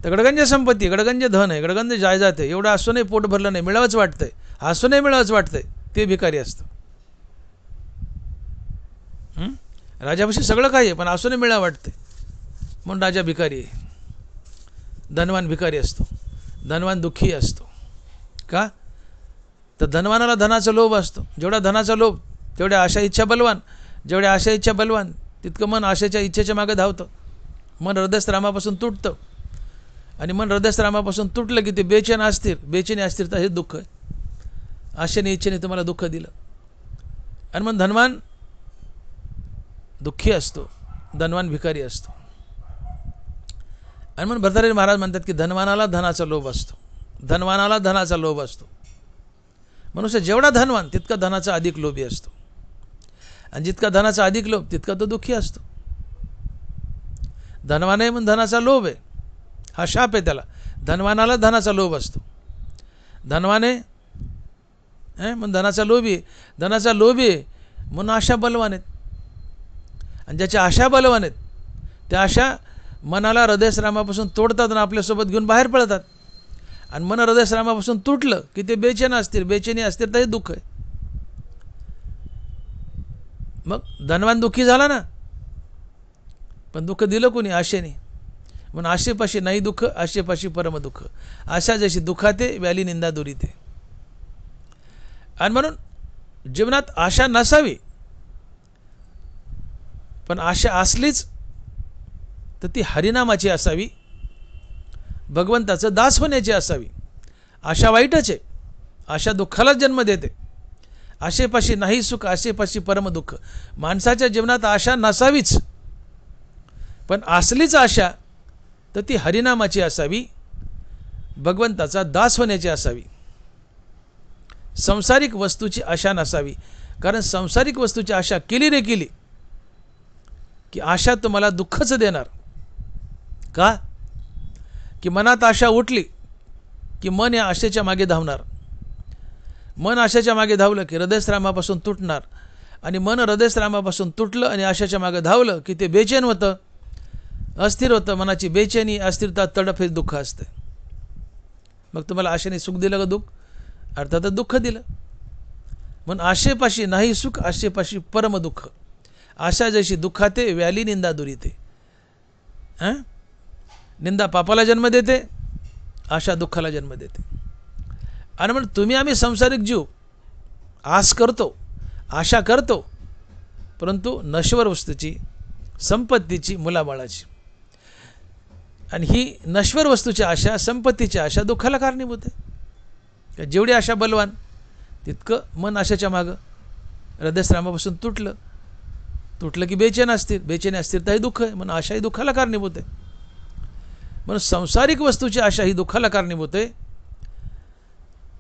तर गडगंज संपत्ती, गडगंज धन आहे, गडगंज जायजात आहे, एवढं असूनही पोट भरलं नाही, मिळावंच वाटतंय, असूनही मिळावंच वाटतंय, ते भिकारी असतं. राजापाशी सगळं काही आहे पण असूनही मिळावं वाटतंय म्हणून राजा भिकारी आहे. धनवान भिकारी असतो, धनवान दुःखी असतो. का? तर धनवानाला धनाचा लोभ असतो. जेवढा धनाचा लोभ तेवढ्या आशा इच्छा बलवान, जेवढ्या आशा इच्छा बलवान तितकं मन आशेच्या इच्छेच्या मागे धावतं. मन हृदयस्थानापासून तुटतं आणि मन हृदयस्थानापासून तुटलं की ते बेचैन अस्थिर, बेचैनी अस्थिरता हे दुःख आहे. आशेने इच्छेने तुम्हाला दुःख दिलं. आणि मग धनवान दुःखी असतो, धनवान भिकारी असतो. आणि म्हणून भर्तृहरी महाराज म्हणतात की धनवानाला धनाचा लोभ असतो, धनवानाला धनाचा लोभ असतो. मनुष्य जेवढा धनवान तितका धनाचा अधिक लोभी असतो आणि जितका धनाचा अधिक लोभ तितका तो दुःखी असतो. धनवान आहे म्हणून धनाचा लोभ आहे, हा शाप आहे त्याला. धनवानाला धनाचा लोभ असतो. धनवाने म्हणून धनाचा लोभी, धनाचा लोभी म्हणून आशा बलवान आहेत. आणि ज्याच्या आशा बलवान आहेत त्या आशा मनाला हृदयश्रामापासून तोडतात आणि आपल्यासोबत घेऊन बाहेर पडतात. आणि मन हृदयश्रामापासून तुटलं की ते बेचैन असतील, बेचैनी असतील तर हे दुःख आहे. मग धनवान दुःखी झाला ना, पण दुःख दिलं कोणी? आशेने. म्हणून आशेपाशी नाही दुःख, आशेपाशी परम दुःख. आशा जशी दुःखाते व्याली निंदा दुरीते. आणि म्हणून जीवनात आशा नसावी, पण आशा असलीच तर ती हरिनामाची असावी, भगवंताचं दास होण्याची असावी. आशा वाईटच आहे, आशा दुःखालाच जन्म देते. आशेपाशी नाही सुख, आशेपाशी परम दुःख. माणसाच्या जीवनात आशा नसावीच, पण असलीच आशा तर ती हरिनामाची असावी, भगवंताचा दास होण्याची असावी. संसारिक वस्तूची आशा नसावी. कारण संसारिक वस्तूची आशा केली रे केली की आशा तुम्हाला दुःखच देणार. का? की मनात आशा उठली की मन या आशेच्या मागे धावणार. मन आशेच्या मागे धावलं की हृदयश्रामापासून तुटणार. आणि मन हृदयश्रामापासून तुटलं आणि आशेच्या मागे धावलं की ते बेचैन होतं, अस्थिर होतं. मनाची बेचैनी, अस्थिरता, तडफ हे दुःख असते. मग तुम्हाला आशेने सुख दिलं का दुःख? अर्थातच दुःख दिलं. म्हणून आशेपाशी नाही सुख, आशेपाशी परम दुःख. आशा जशी दुःखाते व्याली निंदा दुरीते. निंदा पापाला जन्म देते, आशा दुःखाला जन्म देते. आणि म्हणून तुम्ही आम्ही संसारिक जीव आस करतो, आशा करतो, परंतु नश्वर वस्तूची, संपत्तीची, मुलाबाळाची. आणि ही नश्वर वस्तूची आशा, संपत्तीची आशा दुःखाला कारणीभूत आहे. जेवढी आशा बलवान तितकं मन आशाच्या मागं. हृदयश्रामापासून तुटलं की बेचैन असतील, बेचैनी अस्थिरता ही दुःख आहे. म्हणून आशा ही दुःखाला कारणीभूत आहे. म्हणून संसारिक वस्तूची आशा ही दुःखाला कारणीभूत आहे.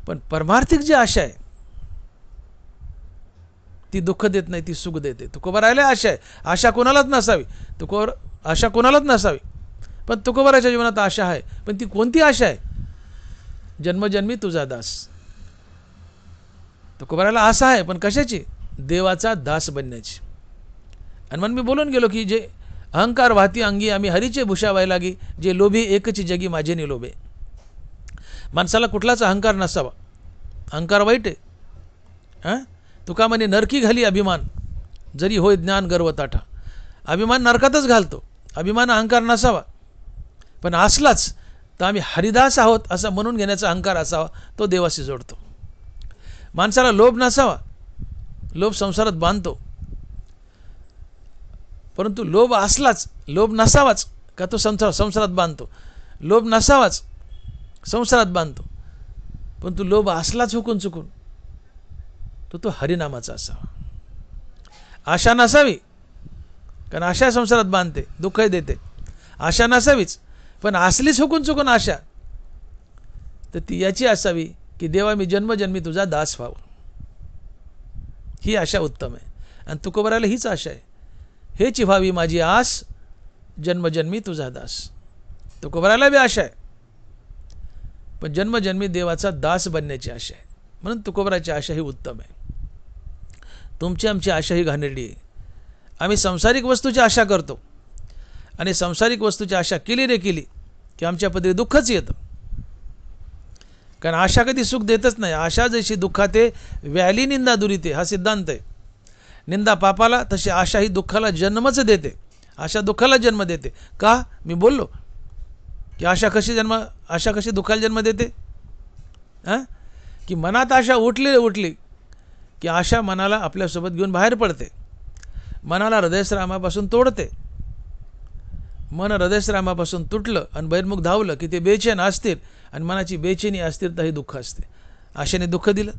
पण परमार्थिक जी आशा आहे ती दुःख देत नाही, ती सुख देते. तुकोबारायला आशा आहे, आशा कोणालाच नसावी. आशा कोणालाच नसावी, पण तुकोबाराच्या जीवनात आशा आहे. पण ती कोणती आशा आहे? जन्मजन्मी तुझा दास. तुकोबारायला आशा आहे, पण कशाची? देवाचा दास बनण्याची. आणि म्हणून मी बोलून गेलो की जे अहंकार वाहती अंगी आम्ही हरीचे भूषावाय लागी, जे लोभी एकची जगी माझे निलोभे. माणसाला कुठलाच अहंकार नसावा. अहंकार वाईट आहे. तुका म्हणे नरकी घाली अभिमान, जरी होय ज्ञान गर्व ताठा. अभिमान नरकातच घालतो. अभिमान अहंकार नसावा, पण असलाच तर आम्ही हरिदास आहोत असं म्हणून घेण्याचा अहंकार असावा, तो देवाशी जोडतो. माणसाला लोभ नसावा. लोभ संसारात बांधतो, परंतु लोभ असलाच, लोभ नसावाच का तो संसारात बांधतो. लोभ नसावाच, संसारात बांधतो, परंतु लोभ असलाच हुकून चुकून तो हरिनामाचा असावा. आशा नसावी, कारण आशा संसारात बांधते, दुःखही देते. आशा नसावीच, पण असलीच हुकून चुकून आशा तर ती याची असावी की देवा मी जन्मजन्मी तुझा दास व्हावं. ही आशा उत्तम आहे. आणि तुकोबारायला हीच आशा आहे. हेची व्हावी माझी आस, जन्मजन्मी तुझा दास. तुकोबाराला बी आशा आहे, पण जन्मजन्मी देवाचा दास बनण्याची आशा आहे. म्हणून तुकोबाराची आशा ही उत्तम आहे. तुमची आमची आशा ही घाणेरडी आहे. आम्ही सांसारिक वस्तूची आशा करतो आणि सांसारिक वस्तूची आशा केली रे केली की आमच्या पदरी दुःखच येतं. कारण आशा कधी सुख देतच नाही. आशा जशी दुःखाते व्याली निंदा दुरीते हा सिद्धांत आहे. निंदा पापाला तशी आशा ही दुःखाला जन्मच देते. आशा दुःखाला जन्म देते. का? मी बोललो की आशा कशी दुःखाला जन्म देते. की मनात आशा उठली की आशा मनाला आपल्यासोबत घेऊन बाहेर पडते, मनाला हृदयश्रामापासून तोडते. मन हृदयश्रामापासून तुटलं आणि बहिर्मुख धावलं की ते बेचैन असतील आणि मनाची बेचैनी अस्थिरता ही दुःख असते. आशेने दुःख दिलं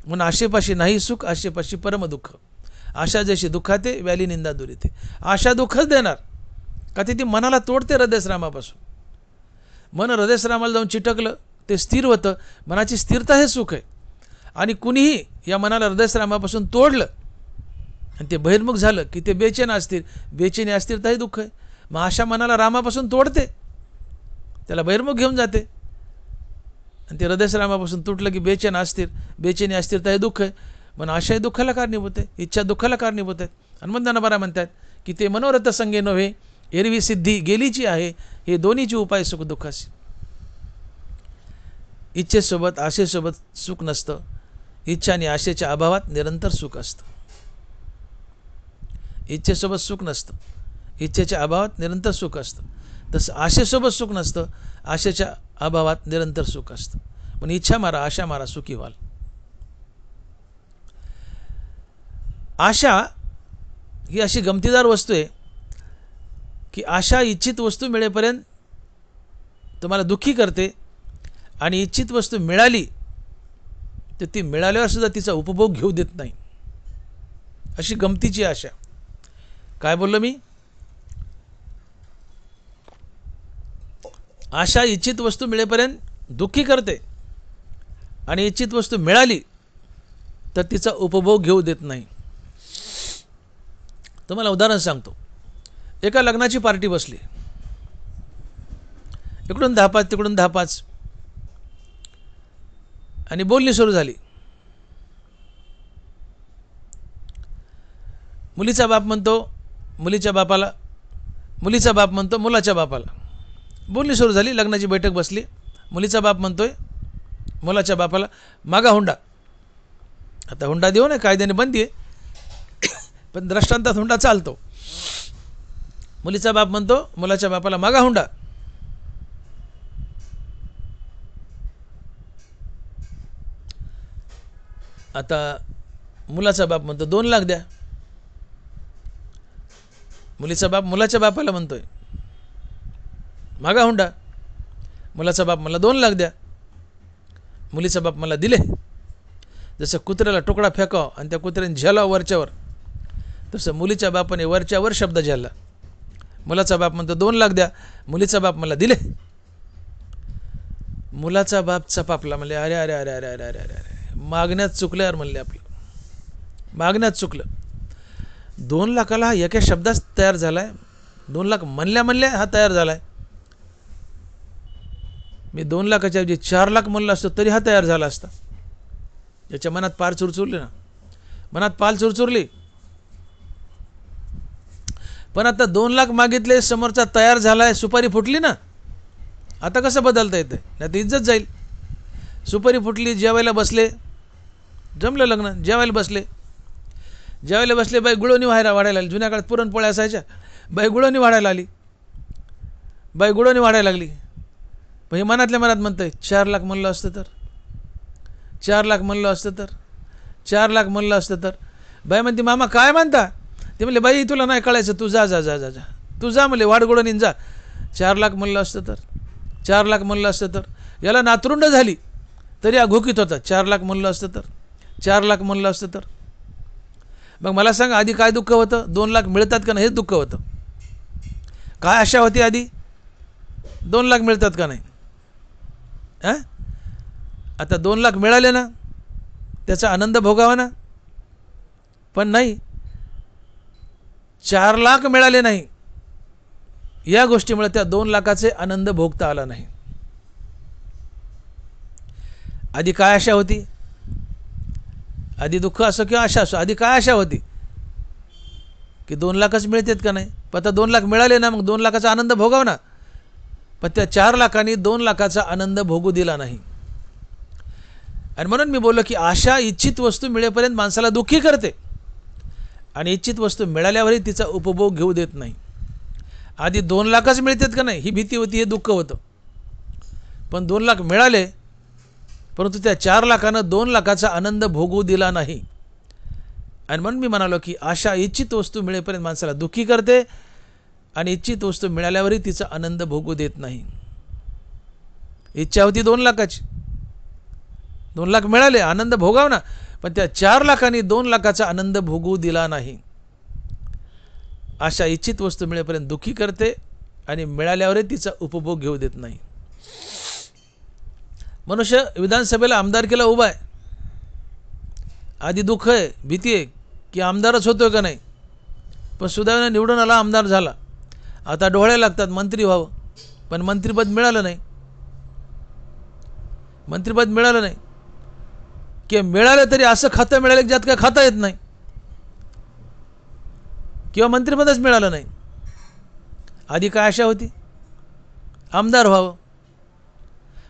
म्हणून आशेपाशी नाही सुख, आशेपाशी परम दुःख. आशा जशी दुःखाते व्याली निंदा दुरीते. आशा दुःखच देणार का ती मनाला तोडते हृदयश्रामापासून. मन हृदयश्रामाला जाऊन चिटकलं ते स्थिर होतं. मनाची स्थिरता हे सुख आहे. आणि कुणीही या मनाला हृदयश्रामापासून तोडलं आणि ते बहिर्मुख झालं की ते बेचैन असतील. बेचैनी अस्थिरता हे दुःख आहे. मग आशा मनाला रामापासून तोडते, त्याला बहिर्मुख घेऊन जाते आणि ते हृदयश्रामापासून तुटलं की बेचैन असतील. बेचैनी अस्थिरता हे दुःख आहे. म्हणून आशा हे दुःखाला कारणीभूत आहे, इच्छा दुःखाला कारणीभूत आहे. हनुमंताना म्हणतात की ते मनोरथ संगे नव्हे, एरवी सिद्धी गेलीची आहे, हे दोन्हीचे उपाय सुख दुःखाशी. इच्छेसोबत आशेसोबत सुख नसतं. इच्छा आणि आशेच्या अभावात निरंतर सुख असतं. इच्छेसोबत सुख नसतं, इच्छेच्या अभावात निरंतर सुख असतं. तसं आशेसोबत सुख नसतं, आशेच्या अभावात निरंतर सुख असतं. पण इच्छा मारा, आशा मारा, सुखी व्हाल. आशा ही अशी गमतीदार वस्तू आहे की आशा इच्छित वस्तू मिळेपर्यंत तुम्हाला दुःखी करते आणि इच्छित वस्तू मिळाली तर ती मिळाल्यावर सुद्धा तिचा उपभोग घेऊ देत नाही. अशी गमतीची आशा. काय बोललो मी? आशा इच्छित वस्तू मिळेपर्यंत दुःखी करते आणि इच्छित वस्तू मिळाली तर तिचा उपभोग घेऊ देत नाही. तुम्हाला उदाहरण सांगतो. एका लग्नाची पार्टी बसली, इकडून 10-5 तिकडून 10-5 आणि बोलणी सुरू झाली. मुलीचा बाप म्हणतो मुलीच्या बापाला, मुलीचा बाप म्हणतो मुलाच्या बापाला. बोलणी सुरू झाली, लग्नाची बैठक बसली. मुलीचा बाप म्हणतोय मुलाच्या बापाला, मागा हुंडा. आता हुंडा देऊ नये, कायद्याने बंदी आहे, पण दृष्टांतात हुंडा चालतो. मुलीचा बाप म्हणतो मुलाच्या बापाला, मागा हुंडा. आता मुलाचा बाप म्हणतो 2 लाख द्या. मुलीचा बाप मुलाच्या बापाला म्हणतोय मागा हुंडा. मुलाचा बाप मला 2 लाख द्या. मुलीचा बाप मला दिले. जसं कुत्र्याला तुकडा फेकाव आणि त्या कुत्र्याने झेलाव वरच्यावर, तसं मुलीच्या बापाने वरच्यावर शब्द झेलला. मुलाचा बाप म्हणतो 2 लाख द्या. मुलीचा बाप मला दिले. मुलाचा बाप चपापला, म्हणले अरे अरे अरे अरे अरे अरे अरे अरे, मागण्यात चुकलं यार, म्हणले आपलं मागण्यात चुकलं. 2 लाखाला हा एका शब्दात तयार झालाय. 2 लाख म्हणल्या हा तयार झालाय. मी 2 लाखाच्या ऐवजी 4 लाख म्हणलं असतं तरी हा तयार झाला असता. याच्या मनात पार चुरचुरली ना, मनात पाल चुरचुरली. पण आता 2 लाख मागितले, समोरचा तयार झालाय, सुपारी फुटली ना, आता कसं बदलता येतं? नाही तर इज्जत जाईल. सुपारी फुटली, जेवायला बसले, जमलं लग्न, जेवायला बसले. बाई गुळवणी वाढायला आली. जुन्या काळात पुरणपोळ्या असायच्या. बाई गुळवणी वाढायला आली, बाई गुळवणी वाढायला लागली. पण हे मनातल्या मनात म्हणतंय 4 लाख म्हणलं असतं तर, 4 लाख म्हणलं असतं तर, 4 लाख म्हणलं असतं तर. बाई म्हणते मामा काय म्हणता? ते म्हणले बाई तुला नाही कळायचं, तू जा जा जा जा जा तू जा, म्हणले वाढ गुळवणी जा. 4 लाख म्हणलं असतं तर, 4 लाख म्हणलं असतं तर. याला नातरुंड झाली तरी हा घोकीत होता. 4 लाख म्हणलं असतं तर, 4 लाख म्हणलं असतं तर. मग मला सांग, आधी काय दुःख होतं? 2 लाख मिळतात का नाही हेच दुःख होतं. काय आशा होती आधी? 2 लाख मिळतात का नाही. आता 2 लाख मिळाले ना, त्याचा आनंद भोगावा ना. पण नाही, 4 लाख मिळाले नाही या गोष्टीमुळे त्या 2 लाखाचे आनंद भोगता आला नाही. आधी काय आशा होती? आधी दुःख असो किंवा आशा असो, आधी काय आशा होती की 2 लाखच मिळतात का नाही. पण आता 2 लाख मिळाले ना, मग 2 लाखाचा आनंद भोगाव ना. पण त्या 4 लाखांनी 2 लाखाचा आनंद भोगू दिला नाही. आणि म्हणून मी बोललो की आशा इच्छित वस्तू मिळेपर्यंत माणसाला दुःखी करते आणि इच्छित वस्तू मिळाल्यावरही तिचा उपभोग घेऊ देत नाही. आधी 2 लाखच मिळतात का नाही ही भीती होती, हे दुःख होतं. पण 2 लाख मिळाले, परंतु त्या 4 लाखानं 2 लाखाचा आनंद भोगू दिला नाही. आणि म्हणून मी म्हणालो की आशा इच्छित वस्तू मिळेपर्यंत माणसाला दुःखी करते आणि इच्छित वस्तू मिळाल्यावरही तिचा आनंद भोगू देत नाही. इच्छा होती 2 लाखाची, 2 लाख मिळाले, आनंद भोगाव ना. पण त्या 4 लाखांनी 2 लाखाचा आनंद भोगू दिला नाही. आशा इच्छित वस्तू मिळेपर्यंत दुःखी करते आणि मिळाल्यावरही तिचा उपभोग घेऊ देत नाही. मनुष्य विधानसभेला आमदारकीला उभा आहे. आधी दुःख आहे, भीती आहे की आमदारच होतोय का नाही. पण सुदैवाने निवडून आला, आमदार झाला. आता डोळे लागतात मंत्री व्हावं, पण मंत्रिपद मिळालं नाही. मंत्रिपद मिळालं नाही की मिळालं तरी असं खातं मिळालं ज्यात काय खाता येत नाही, किंवा मंत्रिपदच मिळालं नाही. आधी काय आशा होती? आमदार व्हावं.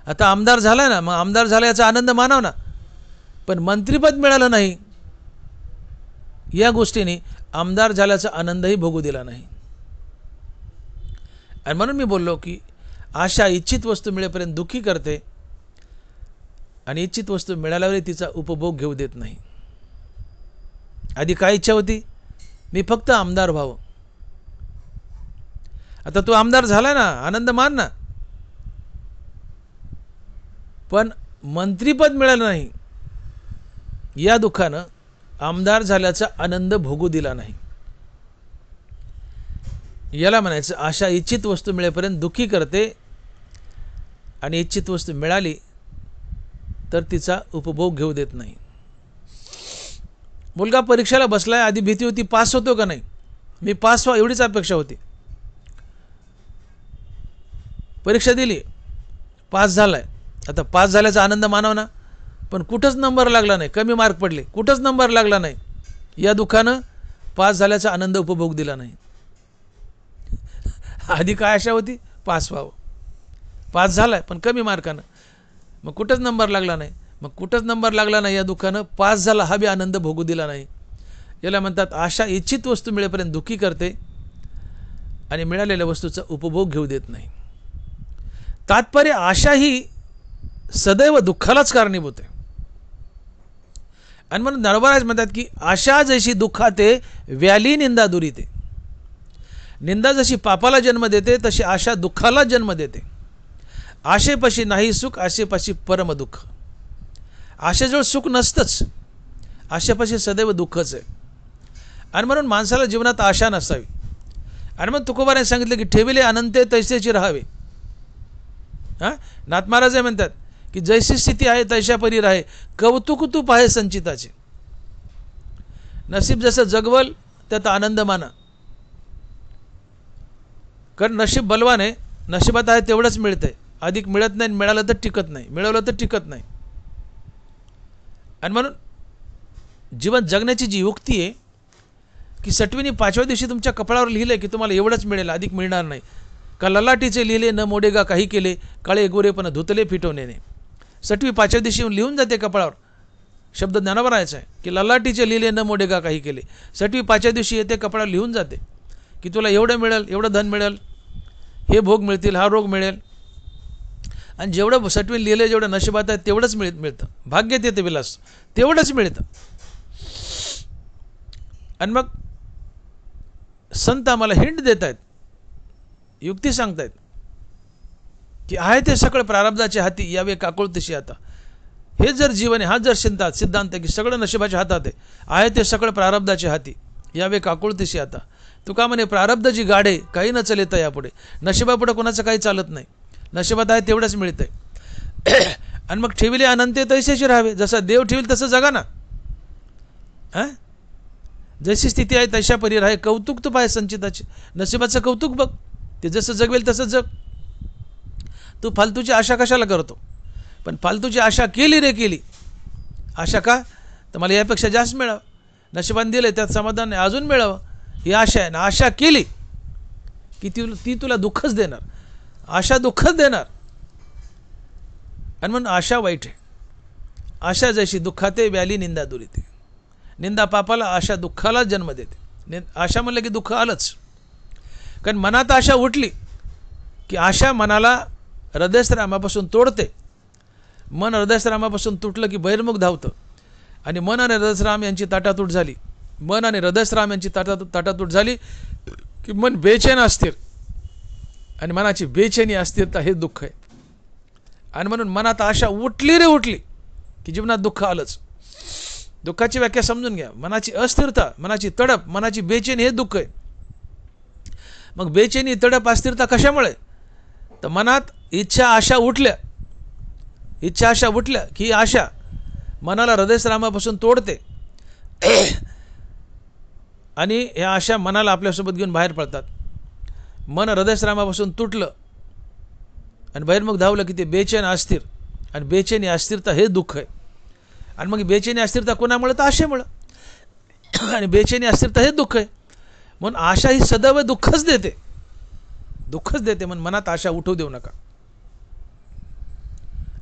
आता आमदार झाला ना, मग आमदार झाला याचा आनंद मानाव ना. पण मंत्रिपद मिळालं नाही या गोष्टीने आमदार झाल्याचा आनंदही भोगू दिला नाही. आणि म्हणून मी बोललो की आशा इच्छित वस्तू मिळेपर्यंत दुःखी करते आणि इच्छित वस्तू मिळाल्यावर तिचा उपभोग घेऊ देत नाही. आधी काय इच्छा होती? मी फक्त आमदार व्हावं. आता तू आमदार झाला ना, आनंद मान ना. पण मंत्रिपद मिळालं नाही या दुःखानं आमदार झाल्याचा आनंद भोगू दिला नाही. याला म्हणायचं आशा इच्छित वस्तू मिळेपर्यंत दुःखी करते आणि इच्छित वस्तू मिळाली तर तिचा उपभोग घेऊ देत नाही. मुलगा परीक्षेला बसलाय, आधी भीती होती पास होतो का नाही. मी पास व्हा एवढीच अपेक्षा होती. परीक्षा दिली, पास झालाय. आता पास झाल्याचा आनंद मानव ना. पण कुठंच नंबर लागला नाही, कमी मार्क पडले, कुठंच नंबर लागला नाही. या दुःखानं पास झाल्याचा आनंद उपभोग दिला नाही. आधी काय आशा होती? पास व्हावं. पास झालाय पण कमी मार्कानं, मग कुठंच नंबर लागला नाही. मग कुठंच नंबर लागला नाही या दुःखानं पास झाला हा बी आनंद भोगू दिला नाही. याला म्हणतात आशा इच्छित वस्तू मिळेपर्यंत दुःखी करते आणि मिळालेल्या वस्तूचा उपभोग घेऊ देत नाही. तात्पर्य आशा ही सदैव दुःखालाच कारणीभूत आहे. आणि म्हणून नरवराज म्हणतात की आशा जशी दुःखाते व्याली निंदा दुरीते. निंदा जशी पापाला जन्म देते तशी आशा दुःखाला जन्म देते. आशेपाशी नाही सुख, आशेपाशी परम दुःख. आशेजवळ सुख नसतंच, आशेपाशी सदैव दुःखच आहे. आणि म्हणून माणसाला जीवनात आशा नसावी. आणि मग तुकोबाने सांगितलं की ठेविले अनंते तैसेची राहावे. नाथ महाराज म्हणतात की जैसी स्थिती आहे तैशा परी राहे, कौतुक तू पाहे संचिताचे. नसीब जसं जगवल त्यात आनंद माना. कारण नशीब बलवान आहे, नशिबात आहे तेवढंच मिळतंय, अधिक मिळत नाही. मिळालं तर टिकत नाही, मिळवलं तर टिकत नाही. आणि म्हणून जीवन जगण्याची जी युक्ती आहे की 6वीनी 5व्या दिवशी तुमच्या कपाळावर लिहिलं की तुम्हाला एवढंच मिळेल, अधिक मिळणार नाही. का ललाटीचे लिहिले न मोडेगा काही केले, काळे गोरेपण धुतले फिटवण्याने. 6वी 5व्या दिवशी लिहून जाते कपाळावर. शब्द ज्ञानावर आहे की ललाटीचे लिहिले न मोडेगा काही केले. 6वी 5व्या दिवशी येते कपाळावर लिहून जाते की तुला एवढं मिळेल, एवढं धन मिळेल, हे भोग मिळतील, हा रोग मिळेल. आणि जेवढं 6वी लिहिलं, जेवढं नशिबात आहे तेवढंच मिळतं. भाग्यात येते विलास, तेवढंच मिळतं. आणि मग संत आम्हाला हिंट देत आहेत, युक्ती सांगतायत की आहे ते सगळं प्रारब्धाच्या हाती, यावे काकुळतशी आता. हे जर जीवन आहे, हा जर सिद्धांत आहे की सगळं नशिबाच्या हातात आहे ते सगळं प्रारब्धाच्या हाती, यावे काकुळतशी आता. तुका म्हणे प्रारब्ध जी गाडे काही न चलेत यापुढे. नशिबापुढे कोणाचं काही चालत नाही, नशिबात आहे तेवढंच मिळतंय. आणि मग ठेविले अनंते तैसेशी राहावे. जसं देव ठेवील तसं जगा ना. जशी स्थिती आहे तशा परी राहे, कौतुक तू पाहे संचिताचे. नशिबाचं कौतुक बघ. ते जसं जगवेल तसं जग. तू फालतूची आशा कशाला करतो? पण फालतूची आशा केली रे केली. आशा का? तर मला यापेक्षा जास्त मिळावं, नशिबाने दिले त्यात समाधान नाही, अजून मिळावं ही आशा आहे ना. आशा केली की ती तुला दुःखच देणार. आशा दुःखच देणार. आणि म्हणून आशा वाईट आहे. आशा जशी दुःखाते व्याली निंदा दुरिते. निंदा पापाला, आशा दुःखाला जन्म देते. आशा म्हणलं की दुःख आलंच. कारण मनात आशा उठली की आशा मनाला हृदयस्थरामापासून तोडते. मन हृदयस्थरामापासून तुटलं की बहिर्मुख धावतं. आणि मन आणि हृदयस्थराम यांची ताटातूट झाली, मन आणि हृदयस्थराम यांची ताटातूट झाली की मन बेचैन अस्थिर. आणि मनाची बेचैनी अस्थिरता हे दुःख आहे. आणि म्हणून मनात आशा उठली रे उठली की जीवनात दुःख आलंच. दुःखाची व्याख्या समजून घ्या. मनाची अस्थिरता, मनाची तडप, मनाची बेचैनी हे दुःख आहे. मग बेचैनी, तडप, अस्थिरता कशामुळे? तर मनात इच्छा आशा उठल्या. इच्छा आशा उठल्या की आशा मनाला हृदयस्थरामापासून तोडते. आणि ह्या आशा मनाला आपल्यासोबत घेऊन बाहेर पडतात. मन हृदयस्थरामापासून तुटलं आणि बहिर्मुख धावलं की ते बेचैन अस्थिर. आणि बेचैनी अस्थिरता हे दुःख आहे. आणि मग बेचैनी अस्थिरता कोणामुळे? तर आशेमुळं. आणि बेचैनी अस्थिरता हे दुःख आहे. म्हणून आशा ही सदैव दुःखच देते, दुःखच देते. म्हणून मनात आशा उठवू देऊ नका.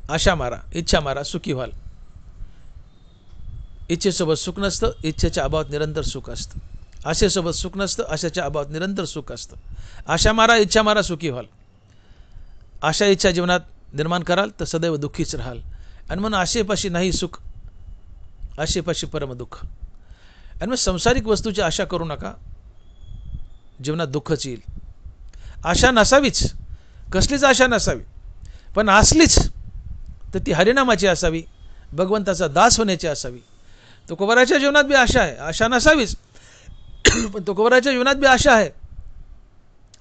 आशा मारा, इच्छा मारा, सुखी व्हाल. इच्छेसोबत सुख नसतं, इच्छेच्या अभावात निरंतर सुख असतं. आशेसोबत सुख नसतं, आशेच्या अभावात निरंतर सुख असतं. आशा मारा, इच्छा मारा, सुखी व्हाल. आशा इच्छा जीवनात निर्माण कराल तर सदैव दुःखीच राहाल. आणि म्हणून आशेपाशी नाही सुख, आशेपाशी परम दुःख. आणि मग संसारिक वस्तूची आशा करू नका, जीवनात दुःखच येईल. आशा नसावीच, कसलीच आशा नसावी. पण असलीच तर ती हरिनामाची असावी, भगवंताचा दास होण्याची असावी. तुकोबाराच्या जीवनात बी आशा आहे, आशा नसावीच. पण तुकोबाराच्या जीवनात बी आशा आहे,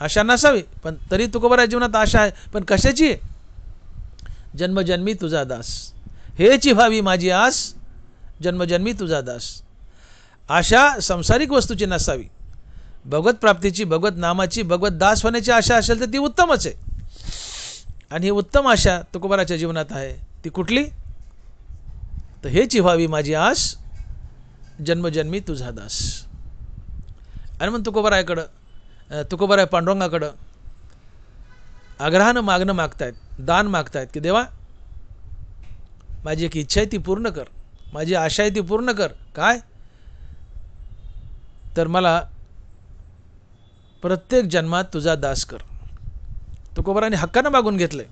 आशा नसावी. पण तरी तुकोबाराच्या जीवनात आशा आहे. पण कशाची आहे? जन्मजन्मी तुझा दास, हेची व्हावी माझी आस, जन्मजन्मी तुझा दास. आशा संसारिक वस्तूची नसावी. भगवत प्राप्तीची, भगवत नामाची, भगवत दास होण्याची आशा असेल तर ती उत्तमच आहे. आणि ही उत्तम आशा तुकोबाराच्या जीवनात आहे. ती कुठली? तर हेची व्हावी माझी आस, जन्मजन्मी तुझा दास. आणि मग तुकोबाराय पांडुरंगाकडं आग्रहानं मागणं मागतायत, दान मागतायत की देवा माझी एक इच्छा आहे ती पूर्ण कर, माझी आशा आहे ती पूर्ण कर. काय? तर मला प्रत्येक जन्मात तुझा दास कर. तुकोबाराने हक्कानं मागून घेतलंय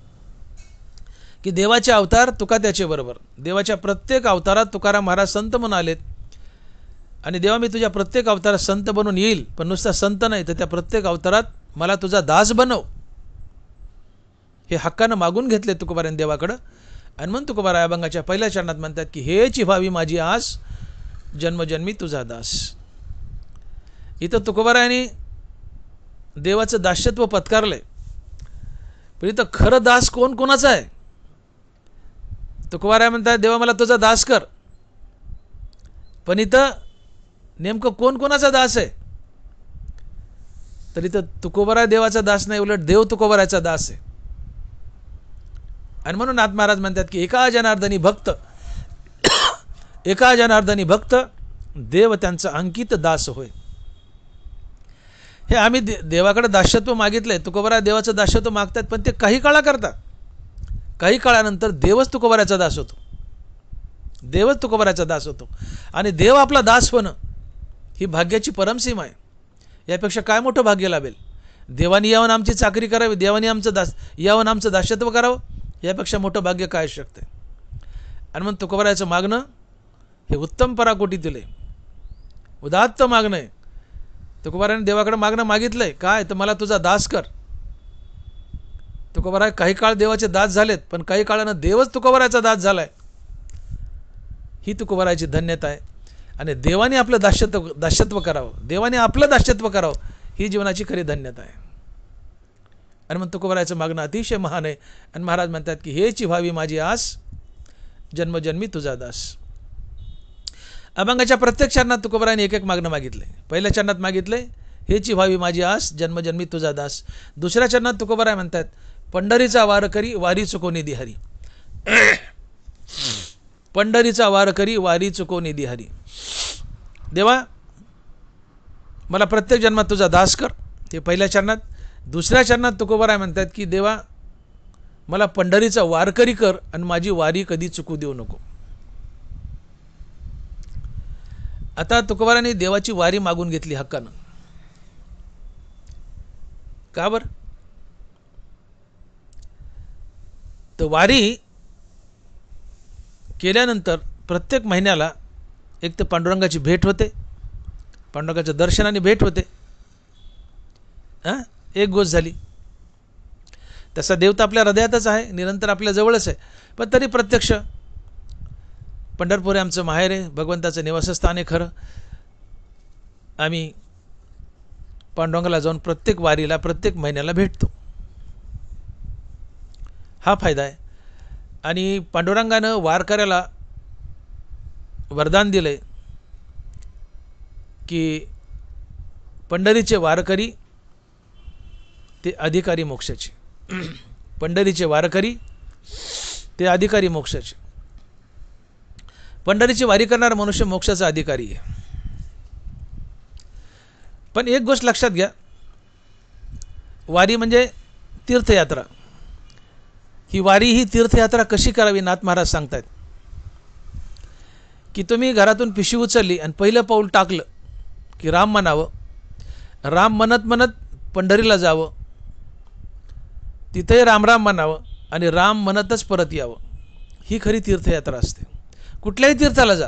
की देवाचे अवतार तुका त्याचे बरोबर. देवाच्या प्रत्येक अवतारात तुकाराम महाराज संत म्हणून आलेत. आणि देवा मी तुझ्या प्रत्येक अवतारात संत बनून येईल, पण नुसता संत नाही तर त्या प्रत्येक अवतारात मला तुझा दास बनव. हे हक्कानं मागून घेतले तुकोबाराने देवाकडं. आणि म्हणून तुकोबाराय अभंगाच्या पहिल्या चरणात म्हणतात की हेची व्हावी माझी आस, जन्मजन्मी तुझा दास. इथं तुकोबारायांनी देवाचं दास्यत्व पत्कारलंय. पण इथं खरं दास कोण कोणाचं आहे? तुकोबाराय म्हणतात देवा मला तुझा दास कर. पण इथं नेमकं कोण कोणाचा दास आहे? तर इथं तुकोबाराय देवाचा दास नाही, उलट देव तुकोबारायचा दास आहे. आणि म्हणून नाथ महाराज म्हणतात की एका जनार्दनी भक्त, एका जनार्दनी भक्त देव त्यांचा अंकित दास होय. हे आम्ही देवाकडे दास्यत्व मागितलंय. तुकोबाराय देवाचं दास्यत्व मागतात, पण ते काही काळा करतात. काही काळानंतर देवच तुकोबारायचा दास होतो, देवच तुकोबारायचा दास होतो. आणि देव आपला दास होणं ही भाग्याची परमसीमा आहे. यापेक्षा काय मोठं भाग्य लाभेल? देवानी यावं आमची चाकरी करावी, देवानी यावं आमचं दास्यत्व करावं, यापेक्षा मोठं भाग्य काय शकते? आणि मग तुकोबारायचं मागणं हे उत्तम पराकोटीतील आहे, उदात्त मागणं आहे. तुकोबाराने देवाकडे मागणं मागितलंय काय? तर मला तुझा दास कर. तुकोबाराय काही काळ देवाचे दास झालेत, पण काही काळानं देवच तुकोबारायचा दास झालाय. ही तुकोबारायची धन्यता आहे. आणि देवाने आपलं दास्यत्व करावं, देवाने आपलं दास्यत्व करावं, ही जीवनाची खरी धन्यता आहे. आणि मग तुकोबारायचं मागणं अतिशय महान आहे. आणि महाराज म्हणतात की हेची व्हावी माझी आस, जन्मजन्मी तुझा दास. अभंगाच्या प्रत्येक चरणात तुकोबारायने एक एक मागणं मागितलंय. पहिल्या चरणात मागितलंय हेची व्हावी माझी आस, जन्मजन्मी तुझा दास. दुसऱ्या चरणात तुकोबाराय म्हणतात, पंढरीचा वार करी वारी चुकोनी दिहरी. पंढरीचा वार करी वारी चुकोनी दिहरी. देवा मला प्रत्येक जन्मात तुझा दास कर, ते पहिल्या चरणात. दुसऱ्या चरणात तुकोबाराय म्हणतात की देवा मला पंढरीचा वारकरी कर आणि माझी वारी कधी चुकू देऊ नको. आता तुकोबारांनी देवाची वारी मागून घेतली हक्कानं. का बर? तर वारी केल्यानंतर प्रत्येक महिन्याला एक तर पांडुरंगाची भेट होते, पांडुरंगाच्या दर्शनाने भेट होते. एक गोष्ट झाली. तसा देव तर आपल्या हृदयातच आहे, निरंतर आपल्या जवळच आहे, पण तरी प्रत्यक्ष पंढरपूर हे आमचं माहेर आहे, भगवंताचं निवासस्थान आहे. खरं आम्ही पांडुरंगाला जाऊन प्रत्येक वारीला प्रत्येक महिन्याला भेटतो. हा फायदा आहे. आणि पांडुरंगानं वारकऱ्याला वरदान दिलंय की पंढरीचे वारकरी ते अधिकारी मोक्षाचे. पंढरीचे वारकरी ते अधिकारी मोक्षाचे. पंढरीची वारी करणारा मनुष्य मोक्षाचा अधिकारी आहे. पण एक गोष्ट लक्षात घ्या, वारी म्हणजे तीर्थयात्रा. ही वारी ही तीर्थयात्रा कशी करावी नाथ महाराज सांगतात की तुम्ही घरातून पिशवी उचलली आणि पहिलं पाऊल टाकलं की राम म्हणावं, राम म्हणत म्हणत पंढरीला जावं, तिथे राम राम म्हणावं आणि राम म्हणतच परत यावं. ही खरी तीर्थयात्रा असते. कुठल्याही तीर्थाला जा,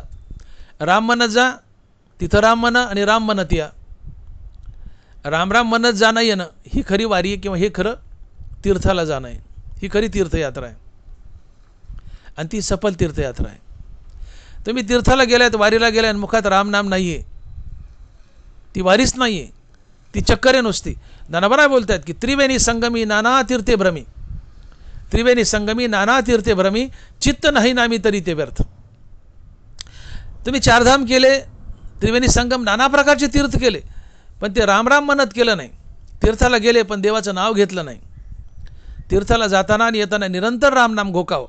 राम म्हणत जा, तिथं राम म्हणा आणि राम म्हणत या. राम राम म्हणत जाणं येणं ही खरी वारी आहे किंवा हे खरं तीर्थाला जाणं आहे. ही खरी तीर्थयात्रा आहे आणि ती सफल तीर्थयात्रा आहे. तुम्ही तीर्थाला गेलात, वारीला गेलाय आणि मुखात राम नाम नाही आहे, ती वारीच नाही आहे, ती चक्कर आहे नुसती. ज्ञानोबा बोलतात की त्रिवेणी संगमी नाना तीर्थे भ्रमी. त्रिवेणी संगमी नाना तीर्थे भ्रमी, चित्त नाही नामी तरी ते व्यर्थ. तुम्ही चारधाम केले, त्रिवेणी संगम नाना प्रकारचे तीर्थ केले, पण ते राम राम म्हणत केलं नाही. तीर्थाला गेले पण देवाचं नाव घेतलं नाही. तीर्थाला जाताना आणि येताना निरंतर रामनाम घोकावं.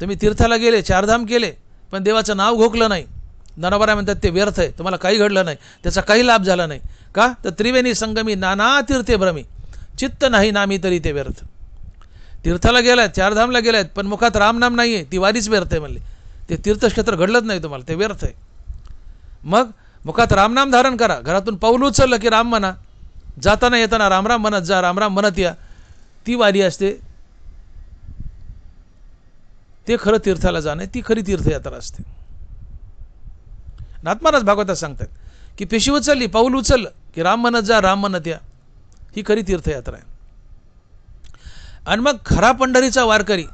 तुम्ही तीर्थाला गेले, चारधाम केले, पण देवाचं नाव घोकलं नाही, ज्ञानोबा म्हणतात ते व्यर्थ आहे, तुम्हाला काही घडलं नाही, त्याचा काही लाभ झाला नाही. का? तर त्रिवेणी संगमी नाना तीर्थे भ्रमी, चित्त नाही नामी तरी ते व्यर्थ. तीर्थाला गेलात, चारधामला गेलात, पण मुखात रामनाम नाही आहे, ती वारीच व्यर्थ आहे म्हणले. ते तीर्थक्षेत्र घडलंच नाही तुम्हाला, ते व्यर्थ आहे. मग मुखात रामनाम धारण करा, घरातून पाऊल उचललं की राम म्हणा, जाताना येताना रामराम म्हणत जा, रामराम म्हणत या. ती वारी असते, ते खरं तीर्थाला जाणं, ती खरी तीर्थयात्रा असते. नाथ महाराज भागवतात सांगतात की पिशवी उचलली, पाऊल उचललं की राम म्हणत जा, राम म्हणत या. ही खरी तीर्थयात्रा आहे. आणि मग खरा पंढरीचा वारकरी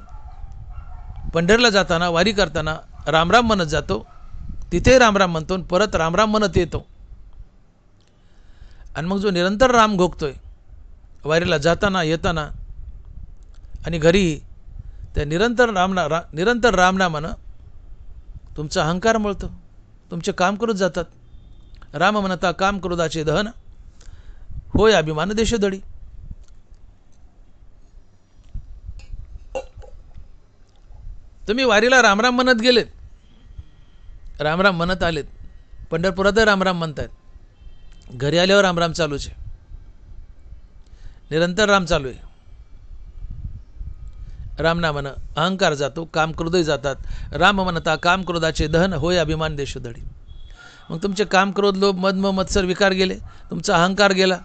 पंढरीला जाताना, वारी करताना रामराम म्हणत जातो, तिथे रामराम म्हणतो, परत रामराम म्हणत येतो. आणि मग जो निरंतर राम घोकतोय वारीला जाताना येताना आणि घरी, त्या निरंतर रामनामानं तुमचा अहंकार मळतो, तुमचे काम करत जातात. राम म्हणता काम क्रोधाचे दहन, होय अभिमान देश दडी. तुम्ही वारीला रामराम म्हणत गेलेत, रामराम म्हणत आलेत, पंढरपुरात रामराम म्हणतायत, घरी आल्यावर रामराम चालूच आहे, निरंतर राम चालू आहे. रामनामानं अहंकार जातो, काम क्रोधही जातात. राम म्हणता काम क्रोधाचे दहन, होय अभिमान देश दडी. मग तुमचे काम क्रोध लोभ मद मत्सर विकार गेले, तुमचा अहंकार गेला,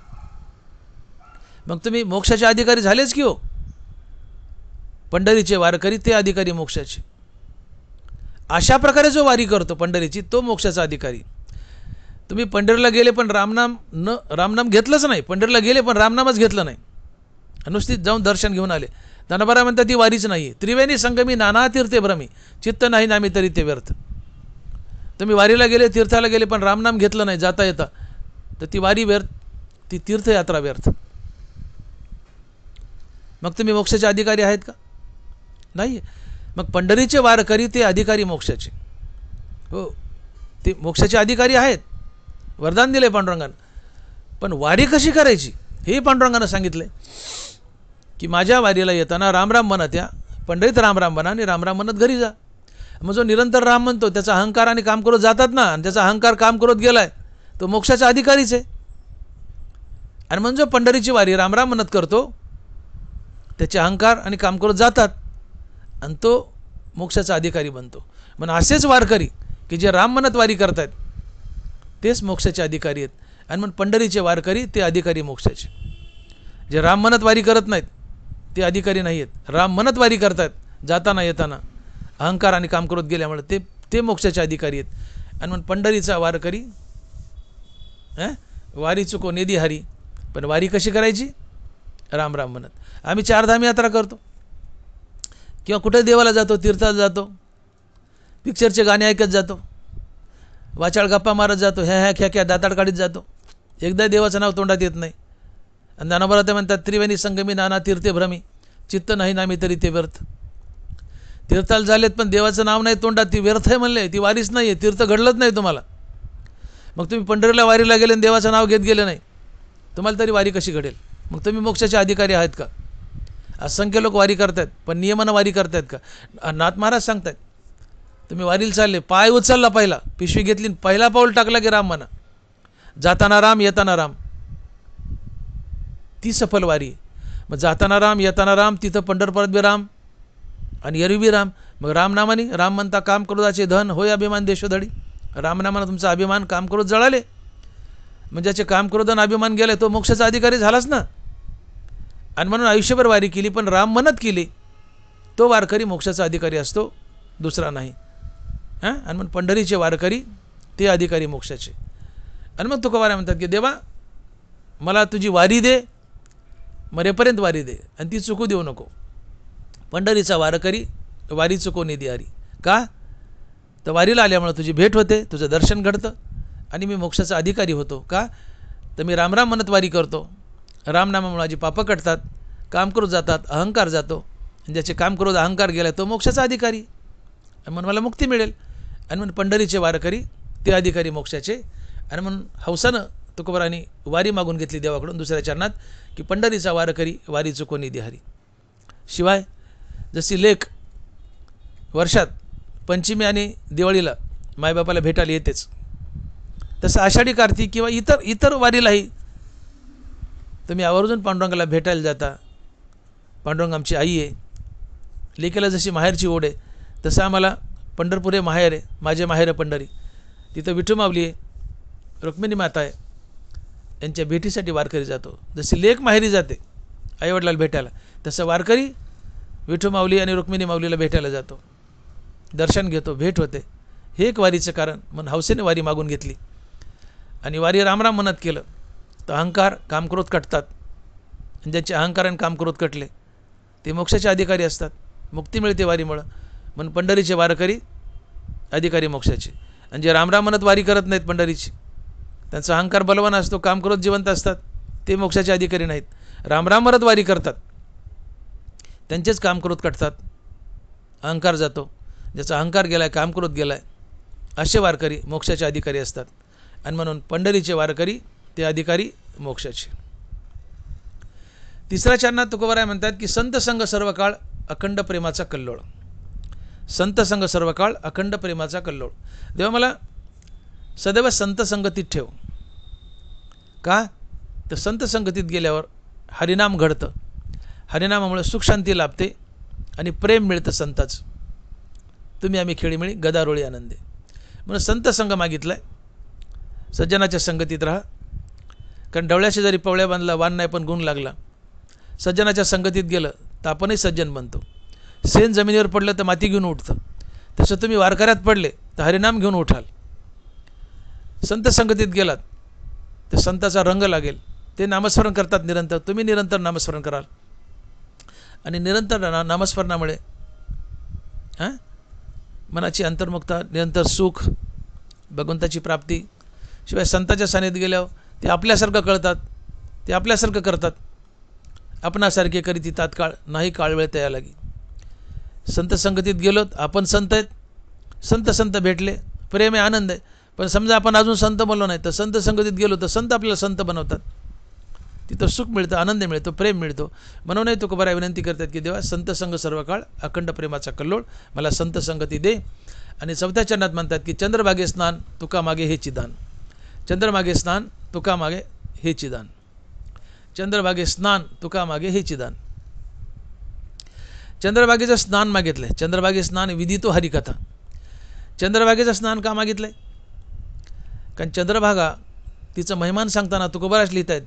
मग तुम्ही मोक्षाचे अधिकारी झालेच की हो. पंढरीचे वारकरी ते अधिकारी मोक्षाचे. अशा प्रकारे जो वारी करतो पंढरीची, तो मोक्षाचा अधिकारी. तुम्ही पंढरीला गेले पण रामनाम घेतलंच नाही, पंढरीला गेले पण रामनामच घेतलं नाही, नुसती जाऊन दर्शन घेऊन आले, ज्ञानोबा म्हणतात ती वारीच नाही. त्रिवेणी संगमी नाना तीर्थे भ्रमी, चित्त नाही नामी तरी ते व्यर्थ. तुम्ही वारीला गेले, तीर्थाला गेले, पण रामनाम घेतलं नाही जाता येता, तर ती वारी व्यर्थ, ती तीर्थयात्रा व्यर्थ. मग तुम्ही मोक्षाचे अधिकारी आहेत का? नाही. मग पंढरीचे वारकरी ते अधिकारी मोक्षाचे. हो, ते मोक्षाचे अधिकारी आहेत, वरदान दिले पांडुरंगानं. पण वारी कशी करायची हे पांडुरंगानं सांगितलं की माझ्या वारीला येताना रामराम म्हणत या, पंढरीत रामराम म्हणा आणि रामराम म्हणत घरी जा. मग जो निरंतर राम म्हणतो त्याचा अहंकाराने काम करत जातात ना, आणि त्याचा अहंकार काम करत गेलाय तो मोक्षाचा अधिकारीच आहे. आणि म्हणजे जो पंढरीची वारी रामराम म्हणत करतो त्याचे अहंकार आणि काम करत जातात आणि तो मोक्षाचा अधिकारी बनतो. म्हणून असेच वारकरी की जे राम म्हणत वारी करतात तेच मोक्षाचे अधिकारी आहेत. आणि मग पंढरीचे वारकरी ते अधिकारी मोक्षाचे. जे राम म्हणत वारी करत नाहीत ते अधिकारी नाही आहेत. राम म्हणत वारी करतात जाताना येताना अहंकार आणि काम करत गेल्यामुळे ते मोक्षाचे अधिकारी आहेत. आणि मग पंढरीचा वारकरी वारी चुको नेदी हरी, पण वारी कशी करायची राम राम म्हणत. आम्ही चारधाम यात्रा करतो किंवा कुठे देवाला जातो, तीर्थाला जातो, पिक्चरचे गाणे ऐकत जातो, वाचाळ गप्पा मारत जातो, ह्या ख्या ख्या दाताड काढीत जातो, एकदा देवाचं नाव तोंडात येत नाही. आणि ज्ञानोबा म्हणतात त्रिवेणी संगमी नाना तीर्थे भ्रमी, चित्त नाही नामी तरी ते व्यर्थ. तीर्थाला झालेत पण देवाचं नाव नाही तोंडात, ती व्यर्थ आहे म्हणले, ती वारीच नाही आहे, तीर्थ घडलंच नाही तुम्हाला. मग तुम्ही पंढरीला वारीला गेले आणि देवाचं नाव घेत गेले नाही, तुम्हाला तरी वारी कशी घडेल. मग तुम्ही मोक्षाचे अधिकारी आहात का. असंख्य लोक वारी करतात पण नियमानं वारी करतात का. नाथ महाराज सांगतात तुम्ही वारीला चालले, पाय उचलला पहिला, पिशवी घेतली, पहिला पाऊल टाकला की राम म्हणा, जाताना राम येताना राम, ती सफल वारी. मग जाताना राम येताना राम, तिथं पंढरपुरात बी राम आणि एरवी बी राम. मग रामनामाने राम म्हणता काम क्रोधाचे धन होय अभिमान देशोधडी. रामनामानं तुमचा अभिमान काम क्रोध जळाले, म्हणजे ज्याचे काम क्रोधन अभिमान गेले तो मोक्षाचा अधिकारी झालाच ना. आणि म्हणून आयुष्यभर वारी केली पण राम म्हणत केली तो वारकरी मोक्षाचा अधिकारी असतो, दुसरा नाही. आणि मग पंढरीचे वारकरी ते अधिकारी मोक्षाचे. आणि मग तुकोबारा म्हणतात की देवा मला तुझी वारी दे, मरेपर्यंत वारी दे आणि ती चुकू देऊ नको. पंढरीचा वारकरी वारी चुको निधी हरी. का तर वारीला आल्यामुळे तुझी भेट होते, तुझं दर्शन घडतं आणि मी मोक्षाचा अधिकारी होतो. का तर मी रामराम म्हणत वारी करतो, रामनामामुळे माझी पापं कटतात, काम करू जातात, अहंकार जातो, आणि ज्याचे काम करू अहंकार गेला तो मोक्षाचा अधिकारी, आणि म्हणून मला मुक्ती मिळेल. आणि म्हणून पंढरीचे वारकरी ते अधिकारी मोक्षाचे. आणि म्हणून हौसानं तुकोबारांनी वारी मागून घेतली देवाकडून दुसऱ्या चरणात की पंढरीचा वारकरी वारी चुको निधी हरी. शिवाय जशी लेक वर्षात पंचमी आणि दिवाळीला मायबापाला भेटायला येतेच, तसं आषाढी कार्तिक किंवा इतर वारीलाही तुम्ही आवर्जून पांडुरंगाला भेटायला जाता. पांडुरंग आमची आई आहे, लेकीला जशी माहेरची ओढ आहे तसं आम्हाला पंढरपूर हे माहेर आहे, माझे माहेर आहे पंढरी. तिथं विठू माऊली आहे, रुक्मिणी माता आहे, यांच्या भेटीसाठी वारकरी जातो. जशी लेक माहेरी जाते आईवडिलाला भेटायला, तसं वारकरी विठू माऊली आणि रुक्मिणी माऊलीला भेटायला जातो, दर्शन घेतो, भेट होते. हे एक वारीचं कारण. म्हणून हौसेने वारी मागून घेतली आणि वारी रामराम म्हणत केलं तर अहंकार कामक्रोध कटतात, आणि ज्यांचे अहंकाराने कामक्रोध कटले ते मोक्षाचे अधिकारी असतात, मुक्ती मिळते वारीमुळं. म्हणून पंढरीचे वारकरी अधिकारी मोक्षाचे. आणि जे रामराम म्हणत वारी करत नाहीत पंढरीची, त्यांचा अहंकार बलवान असतो, कामक्रोध जिवंत असतात, ते मोक्षाचे अधिकारी नाहीत. रामराम म्हणत वारी करतात त्यांचेच कामक्रोध कटतात, अहंकार जातो, ज्याचा अहंकार गेलाय, कामक्रोध गेलाय, असे वारकरी मोक्षाचे अधिकारी असतात. आणि म्हणून पंढरीचे वारकरी ते अधिकारी मोक्षाचे. तिसऱ्या चरणात तुकोबाराय म्हणतात की संत संग सर्व काळ अखंड प्रेमाचा कल्लोळ. संत संग सर्व काळ अखंड प्रेमाचा कल्लोळ. देवा मला सदैव संत संगतीत ठेव. का तर संत संगतीत गेल्यावर हरिनाम घडतं, हरिनामामुळे सुख शांती लाभते आणि प्रेम मिळतं संताचं. तुम्ही आम्ही खेळीमेळी गदारोळी आनंदे. म्हणून संत संग मागितलाय, सज्जनाच्या संगतीत राहा. कारण डवळ्याशी जरी पवळ्या बांधला वान नाही पण गुण लागला, सज्जनाच्या संगतीत गेलं तर आपणही सज्जन बनतो. सेन जमिनीवर पडलं तर माती घेऊन उठतं, तसं तुम्ही वारकऱ्यात पडले तर हरिनाम घेऊन उठाल. संत संगतीत गेलात तर संताचा रंग लागेल, ते नामस्मरण करतात निरंतर, तुम्ही निरंतर नामस्मरण कराल. आणि निरंतर नामस्मरणामुळे मनाची अंतर्मुक्ता, निरंतर सुख, भगवंताची प्राप्ती. शिवाय संताच्या सानिध्यात गेल्यावर ते आपल्यासारखं कळतात, ते आपल्यासारखं करतात, आपणासारखे करीती तात्काळ नाही काळ वेळ तया लागी. संत संगतीत गेलोत, आपण संत आहेत, संत संत भेटले, प्रेम आहे, आनंद आहे. पण समजा आपण अजून संत बनलो नाही तर संत संगतीत गेलो तर संत आपल्याला संत बनवतात, तिथं सुख मिळतं, आनंद मिळतो, प्रेम मिळतो. म्हणूनही तुकोबाराय विनंती करतात की देवा संत संग सर्व काळ अखंड प्रेमाचा कल्लोळ, मला संत संगती दे. आणि चौथ्या चरणात म्हणतात की चंद्रभागे स्नान तुका मागे हेची दान. चंद्रभागे स्नान तुका मागे हेची दान. चंद्रभागे स्नान तुका मागे हेची दान. चंद्रभागेचं स्नान मागितलंय. चंद्रभागे स्नान विदितो हरिकथा. चंद्रभागेचं स्नान का मागितलंय? कारण चंद्रभागा तिचं महिमान सांगताना तुकोबाराज लिहित आहेत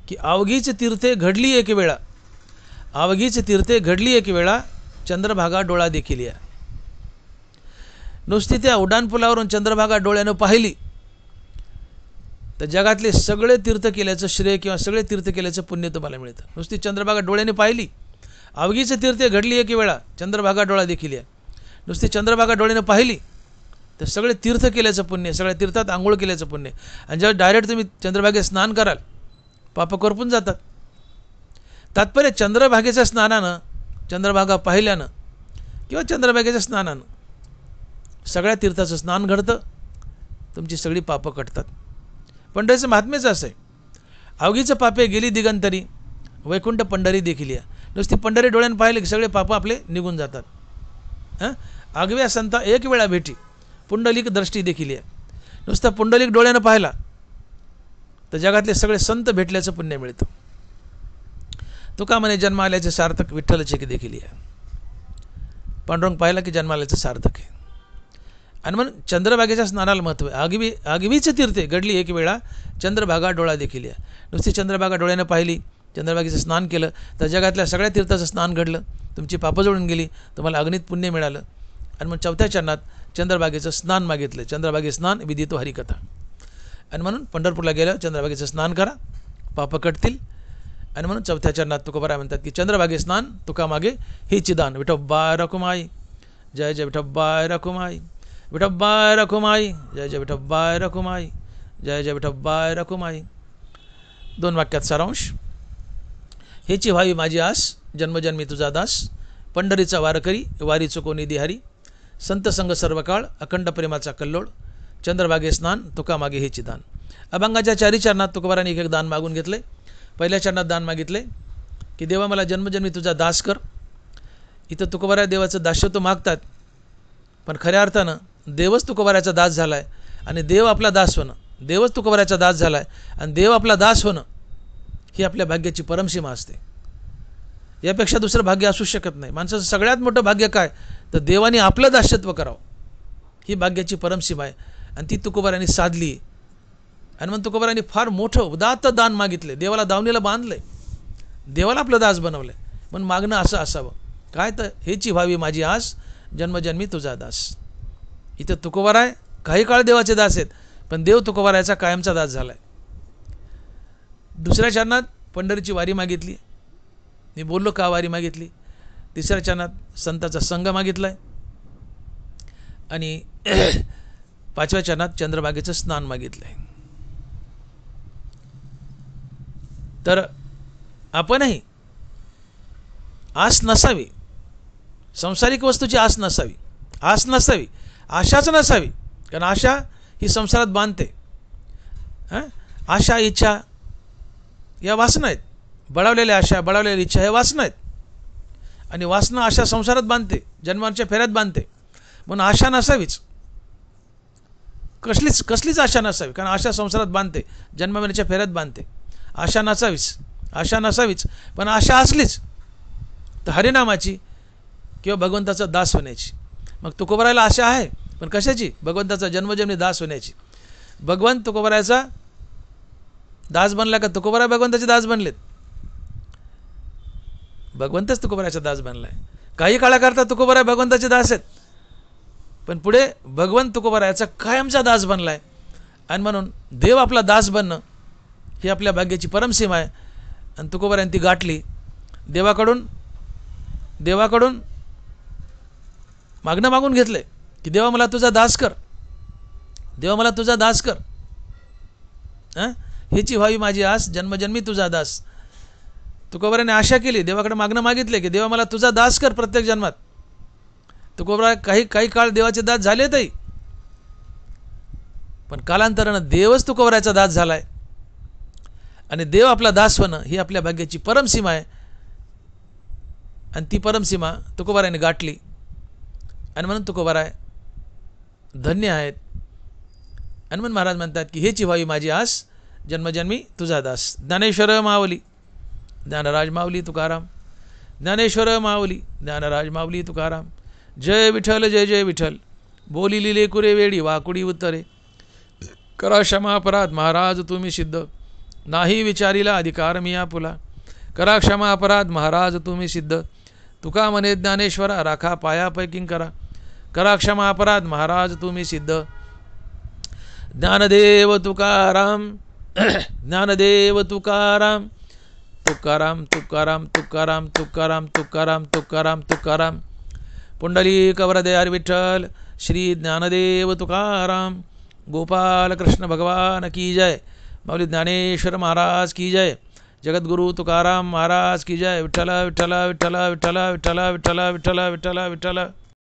की अवघीच तीर्थे घडली एक वेळा, अवघीच तीर्थे घडली एक वेळा, चंद्रभागा डोळा देखील या. नुसती त्या उड्डाणपुलावरून चंद्रभागा डोळ्यानं पाहिली तर जगातले सगळे तीर्थ केल्याचं श्रेय किंवा सगळे तीर्थ केल्याचं पुण्य तुम्हाला मिळतं. नुसती चंद्रभागा डोळ्याने पाहिली, अवघीच तीर्थे घडली एक वेळा, चंद्रभागा डोळा देखील या. नुसती चंद्रभागा डोळ्यानं पाहिली तर सगळे तीर्थ केल्याचं पुण्य, सगळ्या तीर्थात आंघोळ केल्याचं पुण्य. आणि जेव्हा डायरेक्ट तुम्ही चंद्रभागेत स्नान कराल पाप करपून जातात. तात्पर्य चंद्रभागेच्या स्नानानं, चंद्रभागा पाहिल्यानं किंवा चंद्रभागेच्या स्नानानं सगळ्या तीर्थाचं स्नान घडतं, तुमची सगळी पापं कटतात. पंढरीचं महात्म्यच असं आहे, अवघीचं पापे गेली दिगंतरी, वैकुंठ पंढरी देखील या. नुसती पंढरी डोळ्यानं पाहिले की सगळे पापं आपले निघून जातात. आगव्या संता एक वेळा भेटी, पुंडलिक दृष्टी देखील या. नुसतं पुंडलिक डोळ्यानं पाहिला तर जगातले सगळे संत भेटल्याचं पुण्य मिळतं. तुका म्हणे जन्म आल्याचे सार्थक विठ्ठलचे की देखील या. पांडुरंग पाहिला की जन्म आल्याचं सार्थक आहे. आणि म्हणून चंद्रभागेच्या स्नानाला महत्त्व आहे. आगवीचे तीर्थे घडली एक वेळा, चंद्रभागा डोळा देखील या. नुसती चंद्रभागा डोळ्यानं पाहिली, चंद्रभागेचं स्नान केलं तर जगातल्या सगळ्या तीर्थाचं स्नान घडलं, तुमची पापं जोडून गेली, तुम्हाला अग्नीत पुण्य मिळालं. आणि मग चौथ्या चरणात चंद्रभागेचं स्नान मागितलं. चंद्रभागे स्नान विदितो हरिकथा. आणि म्हणून पंढरपूरला गेल्यावर चंद्रभागेचं स्नान करा, पापं कटतील. आणि म्हणून चौथ्या चरणात तुकोबाराय म्हणतात की चंद्रभागे स्नान तुका मागे हेची दान. विठोबाय रखुमाई, जय जय विठोबाय रखुमाई, विठोबाय रखुमाई, जय जय विठोबाय रखुमाई, जय जय विठोबाय रखुमाई. 2 वाक्यात सारांश. हेची व्हावी माझी आस, जन्मजन्मी तुझा दास, पंढरीचा वारकरी, वारी चुकोनी दिहारी, संत संग सर्व काळ अखंड प्रेमाचा कल्लोळ, चंद्रभागे स्नान तुका मागे हेची दान. अभंगाच्या 4 चरणात तुकोबारांनी एक दान मागून घेतले. पहिल्या चरणात दान मागितले की देवा मला जन्मजन्मी तुझा दास कर. इथं तुकोबाराय देवाचं दास्यत्व मागतात, पण खऱ्या अर्थानं देवच तुकोबारायचा दास झाला आहे. आणि देव आपला दास होणं, देवच तुकोबारायचा दास झाला आहे आणि देव आपला दास होणं ही आपल्या भाग्याची परमसीमा असते. यापेक्षा दुसरं भाग्य असू शकत नाही. माणसाचं सगळ्यात मोठं भाग्य काय तर देवाने आपलं दास्यत्व करावं, ही भाग्याची परमसीमा आहे. आणि ती तुकोबारांनी साधली. आणि मग तुकोबारांनी फार मोठं उदात्त दान मागितले, देवाला दावणीला बांधले, देवाला आपलं दास बनवलं. म्हणून मागणं असं असावं काय तर हेची व्हावी माझी आस, जन्मजन्मी तुझा दास. इथं तुकोबाराय काही काळ देवाचे दास आहेत, पण देव तुकोबारायचा कायमचा दास झाला आहे. दुसऱ्या चरणात पंढरीची वारी मागितली. मी बोललो का वारी मागितली. तिसऱ्या चरणात संताचा संघ मागितला आहे. आणि 5व्या चरणात चंद्रभागेचं स्नान मागितलं आहे. तर आपणही आस नसावी, संसारिक वस्तूची आस नसावी, आस नसावी, आशाच नसावी. कारण आशा ही संसारात बांधते. आशा इच्छा या वासना आहेत, बळावलेल्या आशा बळावलेल्या इच्छा ह्या वासना आहेत. आणि वासना आशा संसारात बांधते, जन्मांच्या फेऱ्यात बांधते. म्हणून आशा नसावीच, कसलीच आशा नसावी. कारण आशा संसारात बांधते, जन्मविण्याच्या फेऱ्यात बांधते. आशा नसावीच. पण आशा असलीच तर हरिनामाची किंवा भगवंताचा दास होण्याची. मग तुकोबारायला आशा आहे, पण कशाची? भगवंताचा जन्मजन्मी दास होण्याची. भगवंत तुकोबारायचा दास बनला का तुकोबाराय भगवंताचे दास बनलेत? भगवंतच तुकोबारायचा दास बनला आहे. काही काळाकरता तुकोबाराय भगवंताचे दास आहेत, पण पुढे भगवंत तुकोबारायचा कायमचा दास बनला आहे. आणि म्हणून देव आपला दास बनणं ही आपल्या भाग्याची परमसीमा आहे. आणि तुकोबारायने ती गाठली. देवाकडून मागणं मागून घेतलंय की देवा मला तुझा दास कर, देवा मला तुझा दास कर. हेची व्हावी माझी आस, जन्मजन्मी तुझा दास. तुकोबाराने आशा केली, देवाकडे मागणं मागितले की देवा मला तुझा दास कर प्रत्येक जन्मात. तुकोबाराय काही काळ देवाचे दास झालेतही, पण कालांतरानं देवच तुकोबरायचा दास झालाय आणि देव आपला दास होणं ही आपल्या भाग्याची परमसीमा आहे. आणि ती परमसीमा तुकोबारायने गाठली आणि म्हणून तुकोबाराय धन्य आहेत. आणि म्हणून महाराज म्हणतात की हेची व्हावी माझी आस, जन्मजन्मी तुझा दास. ज्ञानेश्वर माऊली ज्ञानराज माऊली तुकाराम, ज्ञानेश्वर माऊली ज्ञानराज माऊली तुकाराम. जय विठ्ठल जय जय विठ्ठल. बोली लिले कुरे वेडी वाकुडी उत्तरे, करा क्षमा अपराध महाराज तुम्ही सिद्ध, नाही विचारीला अधिकार मी आपुला. करा क्षमा अपराध महाराज तुम्ही सिद्ध, तुका म्हणे ज्ञानेश्वरा राखा पायापैकी करा. करा क्षमा अपराध महाराज तुम्ही सिद्ध. ज्ञानदेव तुकाराम ज्ञानदेव तुकाराम, तुकाराम तुकाराम तुकाराम तुकाराम तुकाराम तुकाराम तुकाराम. पुंडलिक वरदे विठ्ठल श्री ज्ञानदेव तुकाराम. गोपाल कृष्ण भगवान की जय. माऊली ज्ञानेश्वर महाराज की जय. जगद्गुरु तुकाराम महाराज की जय. विठ्ठल विठ्ठल विठ्ठल विठ्ठल विठ्ठल विठ्ठल विठ्ठल विठ्ठल विठ्ठल.